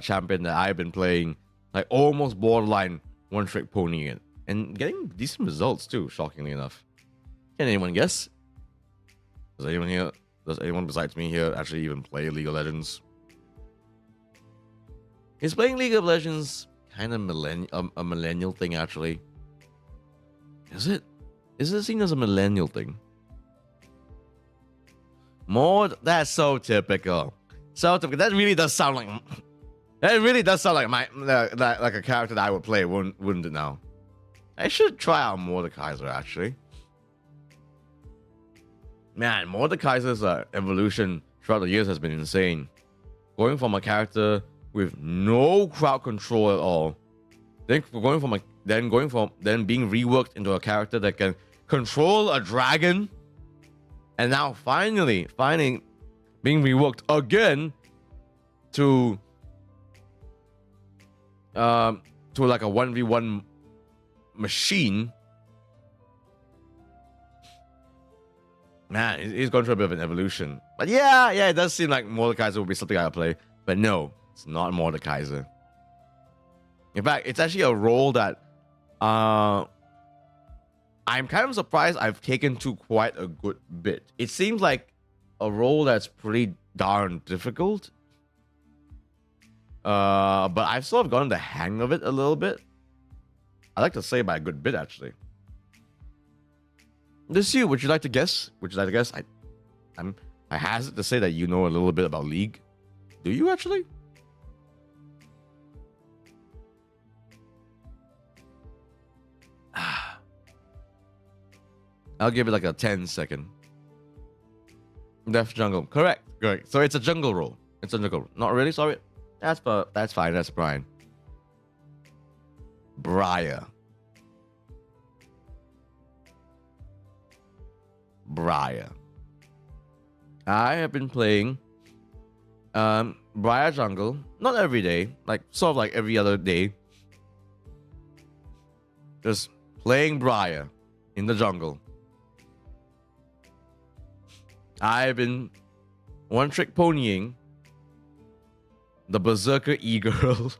champion that I've been playing, like almost borderline one trick pony in, and getting decent results too, shockingly enough? Can anyone guess? Does anyone besides me here actually even play League of Legends? Is playing League of Legends kind of a millennial thing actually? Is it seen as a millennial thing? That's so typical. So typical. That really does sound like like a character that I would play, wouldn't it now? I should try out Mordekaiser actually. Man, Mordekaiser's evolution throughout the years has been insane. Going from a character with no crowd control at all, then being reworked into a character that can control a dragon, and now finally being reworked again to like a 1v1 machine. Man, he's gone through a bit of an evolution. But yeah, it does seem like Mordekaiser would be something I would play. But no, it's not Mordekaiser. In fact, it's actually a role that I'm kind of surprised I've taken to quite a good bit. It seems like a role that's pretty darn difficult. But I've sort of gotten the hang of it a little bit. I like to say by a good bit, actually. This you, would you like to guess? I hazard to say that you know a little bit about League. Do you actually? I'll give it like a 10-second. Death jungle. Correct. So it's a jungle role. Not really, sorry. That's fine. That's Brian. Briar. I have been playing Briar jungle, not every day, like sort of like every other day. Just playing Briar in the jungle. I've been one trick ponying the Berserker E-Girl.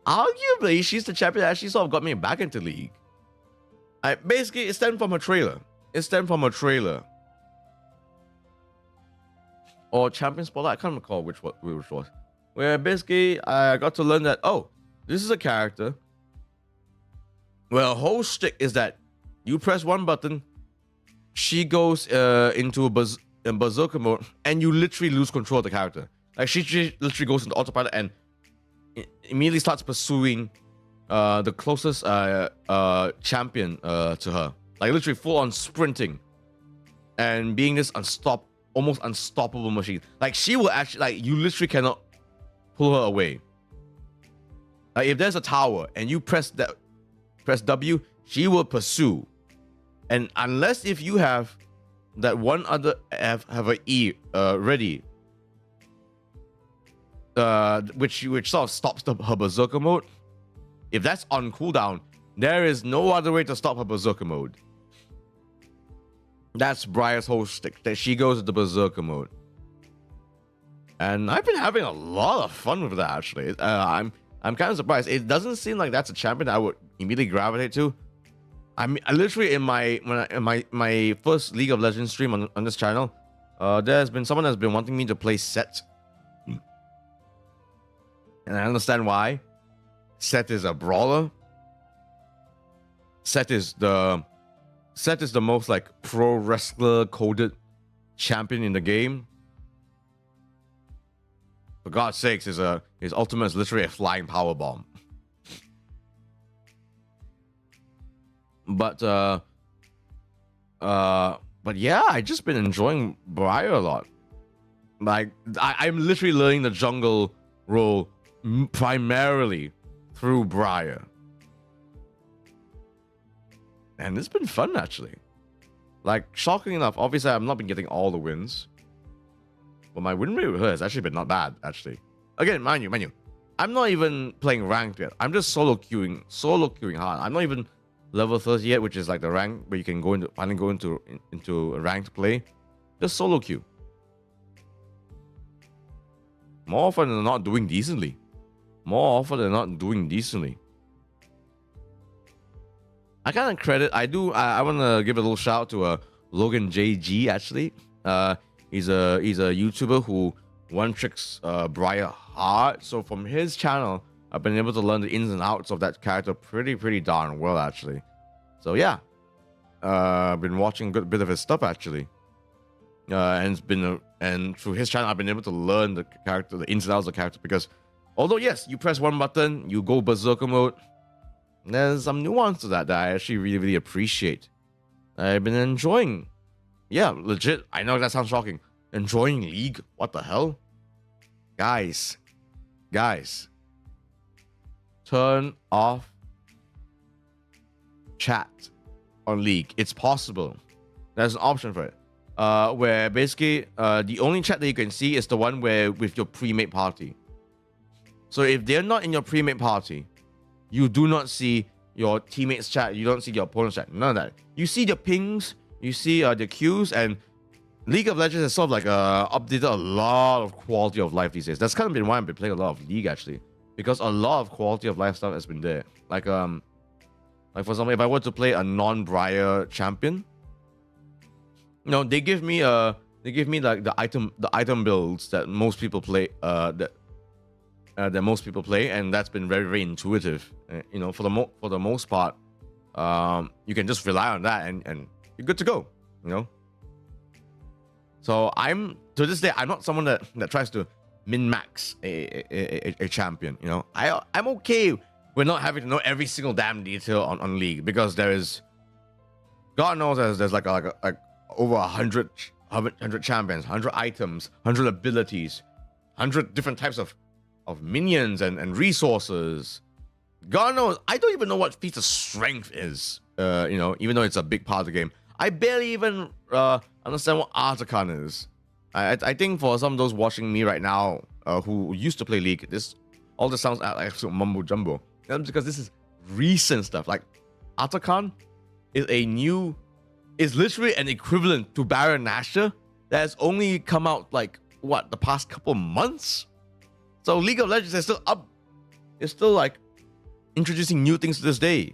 Arguably, she's the champion that actually sort of got me back into League. Basically, it stemmed from a trailer. Or Champion Spotlight, I can't recall which was. Where basically, I got to learn that, oh, this is a character. Well, the whole shtick is that you press one button, she goes into Berserker mode, and you literally lose control of the character. Like, she literally goes into autopilot and immediately starts pursuing the closest champion to her, like literally full on sprinting and being this almost unstoppable machine. Like, she will actually, like, you literally cannot pull her away. If there's a tower and you press W, she will pursue. And unless if you have that one other have a E ready, which sort of stops her berserker mode. If that's on cooldown, there is no other way to stop her berserker mode. That's Briar's whole stick, that she goes into berserker mode. And I've been having a lot of fun with that, actually. I'm kind of surprised. It doesn't seem like that's a champion I would immediately gravitate to. I literally in my first League of Legends stream on this channel, there's been someone that's been wanting me to play Set. And I understand why. Set is a brawler. Set is the most like pro wrestler coded champion in the game. For God's sakes, his ultimate is literally a flying power bomb. But yeah, I just been enjoying Briar a lot. Like I'm literally learning the jungle role primarily through Briar. And it's been fun, actually. Like, shocking enough, obviously I've not been getting all the wins. But my win rate with her has actually been not bad, actually. Again, mind you, I'm not even playing ranked yet. I'm just solo queuing hard. I'm not even level 30 yet, which is like the rank where you can finally go into a ranked play. Just solo queue. More often than not doing decently. I kind of credit. I want to give a little shout out to Logan JG, actually. He's a YouTuber who one tricks Briar hard. So from his channel, I've been able to learn the ins and outs of that character pretty darn well, actually. So yeah, I've been watching a good bit of his stuff, actually. And through his channel, I've been able to learn the character, the ins and outs of the character, because although yes, you press one button, you go berserker mode, there's some nuance to that I actually really appreciate. I've been enjoying. Yeah, legit. I know that sounds shocking. Enjoying League? What the hell? Guys. Turn off chat on League. It's possible. There's an option for it. Where basically the only chat that you can see is the one with your pre-made party. So if they're not in your pre-made party, you do not see your teammates chat, you don't see your opponent's chat, none of that. You see the pings, you see the queues, and League of Legends has sort of like updated a lot of quality of life these days. That's kind of been why I've been playing a lot of League, actually, because a lot of quality of life stuff has been there. Like for example, if I were to play a non-Briar champion, you know, they give me like the item builds that most people play, that most people play, and that's been very intuitive. You know, for the most part, you can just rely on that, and you're good to go. You know. So to this day, I'm not someone that tries to min-max a champion. You know, I'm okay with not having to know every single damn detail on League, because there is, God knows, there's like over 100 champions, 100 items, 100 abilities, 100 different types of minions and resources. God knows, I don't even know what feat of strength is. You know, even though it's a big part of the game, I barely even understand what Artican is. I think for some of those watching me right now who used to play League, all this sounds like absolute mumbo jumbo. That's because this is recent stuff. Like Artican is literally an equivalent to Baron Nashor that has only come out like the past couple months. So League of Legends is still up. It's still like introducing new things to this day,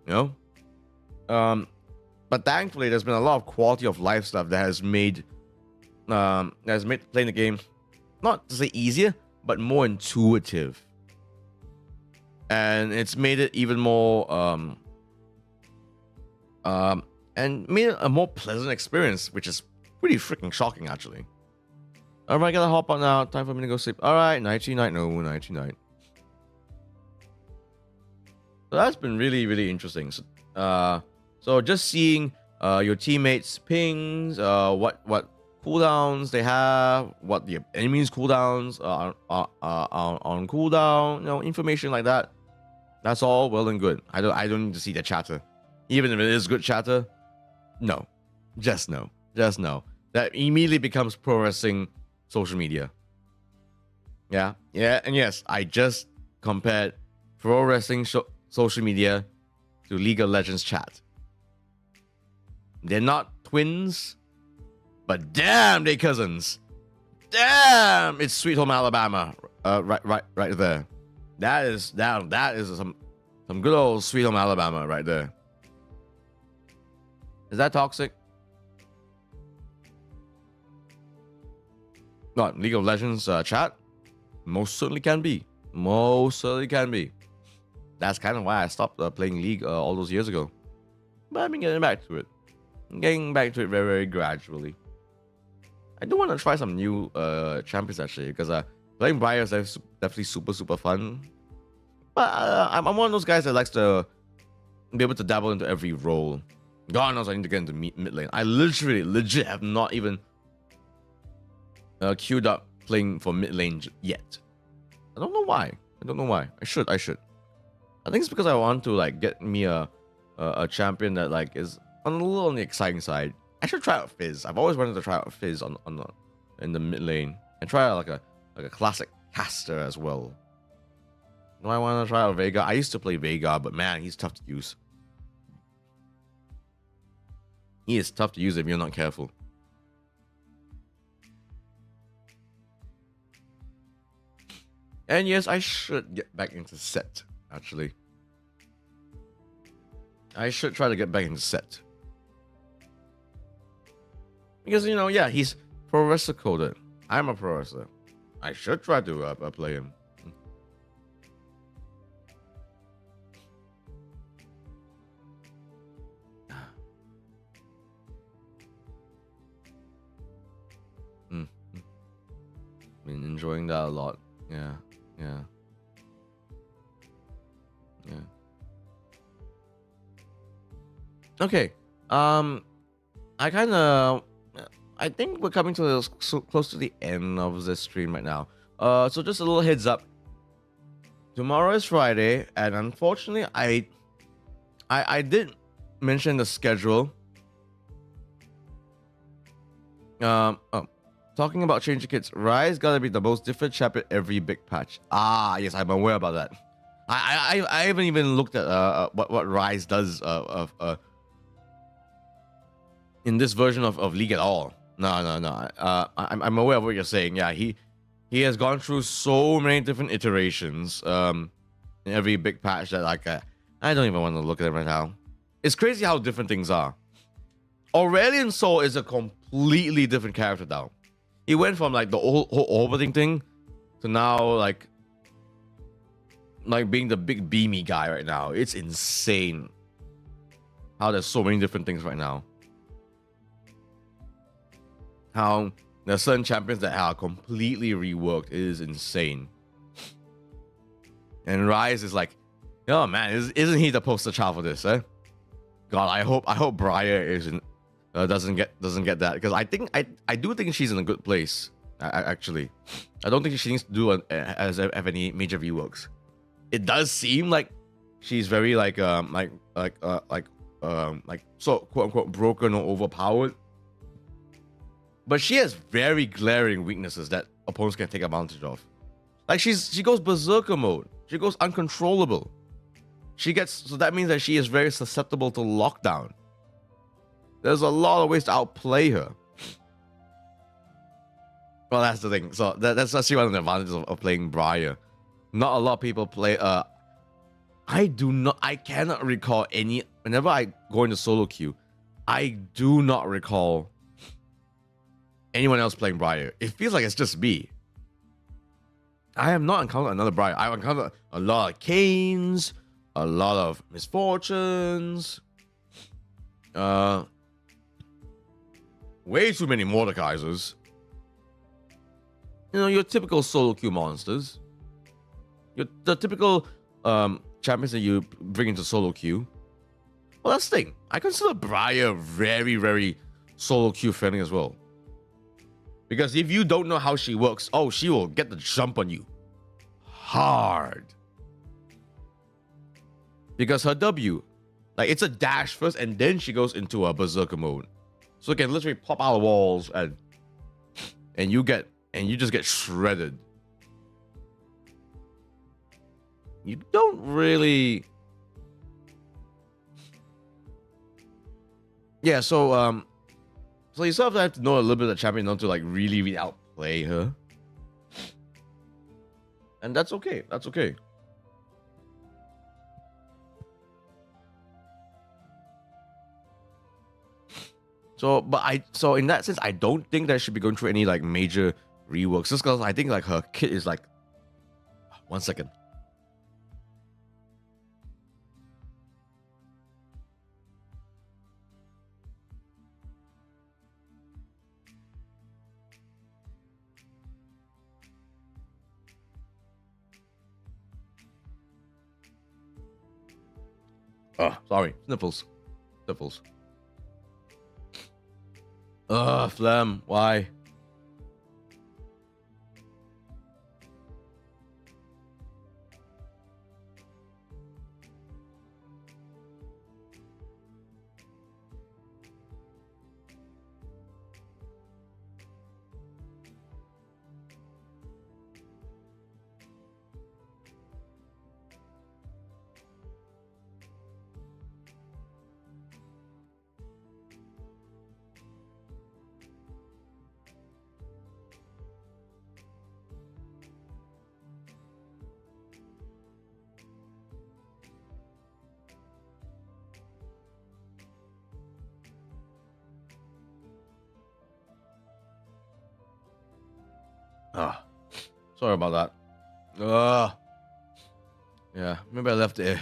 you know. But thankfully, there's been a lot of quality of life stuff that has made playing the game, not to say easier, but more intuitive, and it's made it even more and made it a more pleasant experience, which is pretty freaking shocking, actually. All right, gotta hop on now. Time for me to go sleep. All right, nighty night. No, nighty night. So that's been really interesting. So just seeing your teammates' pings, what cooldowns they have, what the enemies cooldowns on cooldown, information like that. That's all well and good. I don't need to see the chatter, even if it is good chatter. No, just no. That immediately becomes pro wrestling social media. Yeah, and yes, I just compared pro wrestling social media to League of Legends chat. They're not twins, but damn, they cousins. Damn, it's Sweet Home Alabama, right there. That is some good old Sweet Home Alabama right there. Is that toxic? Not League of Legends chat. Most certainly can be. That's kind of why I stopped playing League all those years ago. But I've been getting back to it. Very, very gradually. I do want to try some new champions actually, because playing Briar is definitely super fun. But I'm one of those guys that likes to be able to dabble into every role. God knows I need to get into mid lane. I legit have not even queued up playing for mid lane yet. I don't know why. I should. I think it's because I want to like get me a champion that like is a little on the exciting side. I should try out Fizz. I've always wanted to try out Fizz in the mid lane and try out like a classic caster as well. Do I want to try out Vega? I used to play Vega, but man, he's tough to use. He is tough to use if you're not careful. And yes, I should get back into set, actually. I should try to get back into set. Because, yeah, he's pro wrestler coded. I'm a pro wrestler. I should try to play him. Been enjoying that a lot. Yeah. Okay. I think we're coming to close to the end of this stream right now. So just a little heads up. Tomorrow is Friday, and unfortunately, I did mention the schedule. Talking about changing kits, Rise gotta be the most different champion every big patch. Yes, I'm aware about that. I haven't even looked at what Rise does in this version of League at all. No. I'm aware of what you're saying. Yeah, he has gone through so many different iterations in every big patch that like I don't even want to look at it right now. It's crazy how different things are. Aurelion Sol is a completely different character now. He went from like the whole orbiting thing to now like being the big beamy guy right now. It's insane how there's so many different things right now. How there's certain champions that are completely reworked. It is insane. And Rise is like, oh man, isn't he the poster child for this? God, I hope Briar isn't. Doesn't get that, because I do think she's in a good place. Actually, I don't think she needs to do have any major reworks. It does seem like she's very like so quote unquote broken or overpowered, but she has very glaring weaknesses that opponents can take advantage of. Like she goes berserker mode. She goes uncontrollable. So that means that she is very susceptible to lockdown. There's a lot of ways to outplay her. Well, that's the thing. So that's actually one of the advantages of playing Briar. Not a lot of people play. I cannot recall any. Whenever I go into solo queue, I do not recall anyone else playing Briar. It feels like it's just me. I have not encountered another Briar. I've encountered a lot of Canes, a lot of Misfortunes. Way too many Mordekaisers. Your typical solo queue monsters. The typical champions that you bring into solo queue. Well, that's the thing. I consider Briar very, very solo queue friendly as well. Because if you don't know how she works, oh, she will get the jump on you hard. Because her W, like it's a dash first, and then she goes into a berserker mode. So it can literally pop out of walls and you just get shredded. You don't really. Yeah, so you sort of have to know a little bit of the champion not to like really outplay her. And that's okay. That's okay. So in that sense, I don't think that should be going through any like major reworks. Just because I think like her kit is like 1 second. Oh, sorry. Sniffles. Phlegm. Why? Sorry about that. Yeah, maybe I left it.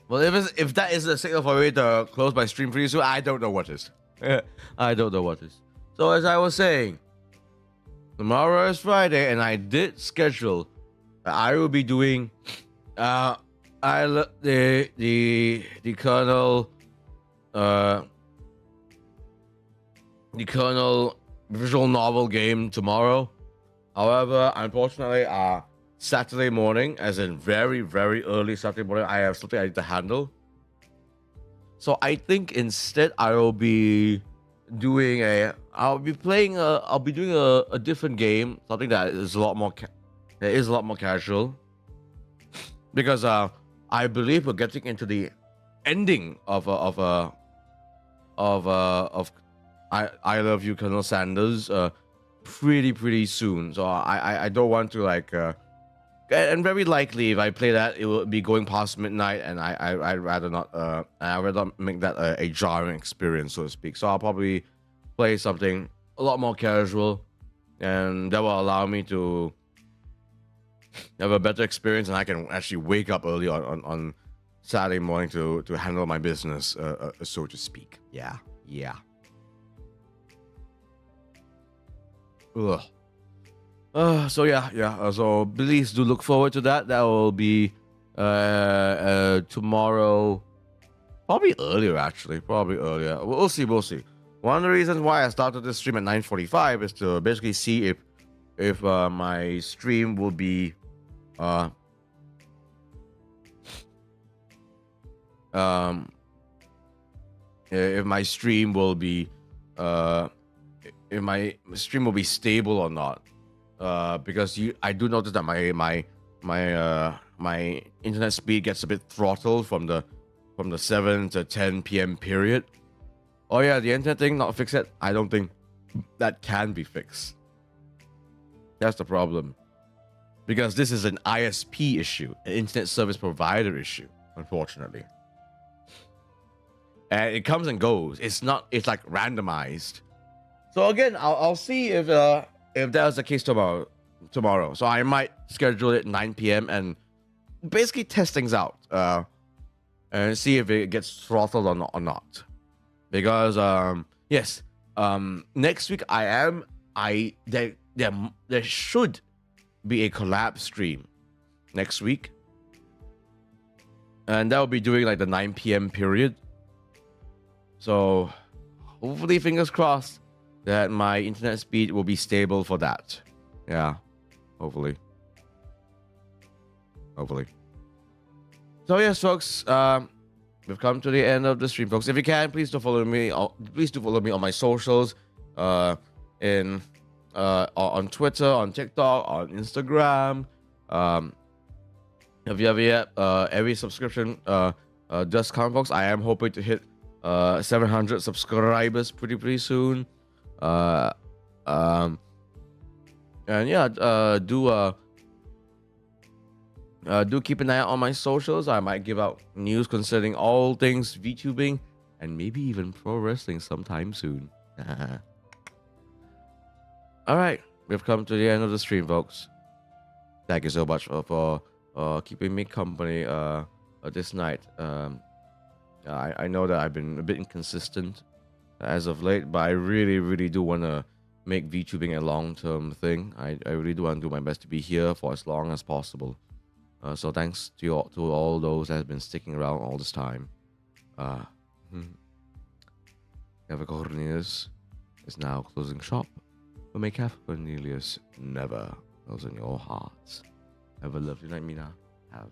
Well, if that is a signal for me to close my stream pretty soon, I don't know what is. I don't know what is. So as I was saying, tomorrow is Friday, and I did schedule. I will be doing, the Colonel, the Colonel visual novel game tomorrow. However, unfortunately, Saturday morning, as in very, very early Saturday morning, I have something I need to handle. So I think instead I will be doing I'll be doing a different game, something that is a lot more casual. Because I believe we're getting into the ending of I Love You, Colonel Sanders, pretty soon. So I don't want to like. And very likely, if I play that, it will be going past midnight, and I'd rather not. I'd rather not make that a jarring experience, so to speak. So I'll probably play something a lot more casual, and that will allow me to have a better experience, and I can actually wake up early on Saturday morning to handle my business, so to speak. Yeah. Ugh. So yeah. So please do look forward to that. That will be tomorrow, probably earlier actually. We'll see. One of the reasons why I started this stream at 9:45 is to basically see if my stream will be if my stream will be stable or not. Because I do notice that my internet speed gets a bit throttled from the 7 to 10 p.m. period. Oh yeah, the internet thing not fixed yet. I don't think that can be fixed. That's the problem, because this is an ISP issue, an internet service provider issue, unfortunately. And it comes and goes. It's like randomized. So again, I'll see if that's the case tomorrow. So I might schedule it 9 p.m. and basically test things out and see if it gets throttled or not. Because yes, next week there should be a collab stream next week, and that will be during like the 9 p.m. period. So hopefully, fingers crossed that my internet speed will be stable for that. Yeah, hopefully. So yes, folks, we've come to the end of the stream, folks. If you can, please do follow me. Please do follow me on my socials, on Twitter, on TikTok, on Instagram. If you ever yet, every subscription does count, folks. I am hoping to hit 700 subscribers pretty soon. And yeah, do keep an eye out on my socials. I might give out news concerning all things VTubing and maybe even pro wrestling sometime soon. All right, we've come to the end of the stream, folks. Thank you so much for keeping me company this night. I know that I've been a bit inconsistent as of late, but I really do want to make VTubing a long-term thing. I really do want to do my best to be here for as long as possible. So thanks to all those that have been sticking around all this time. Back Cornelius is now closing shop, but may Back Cornelius never close in your hearts. Have a lovely night, Mina. Have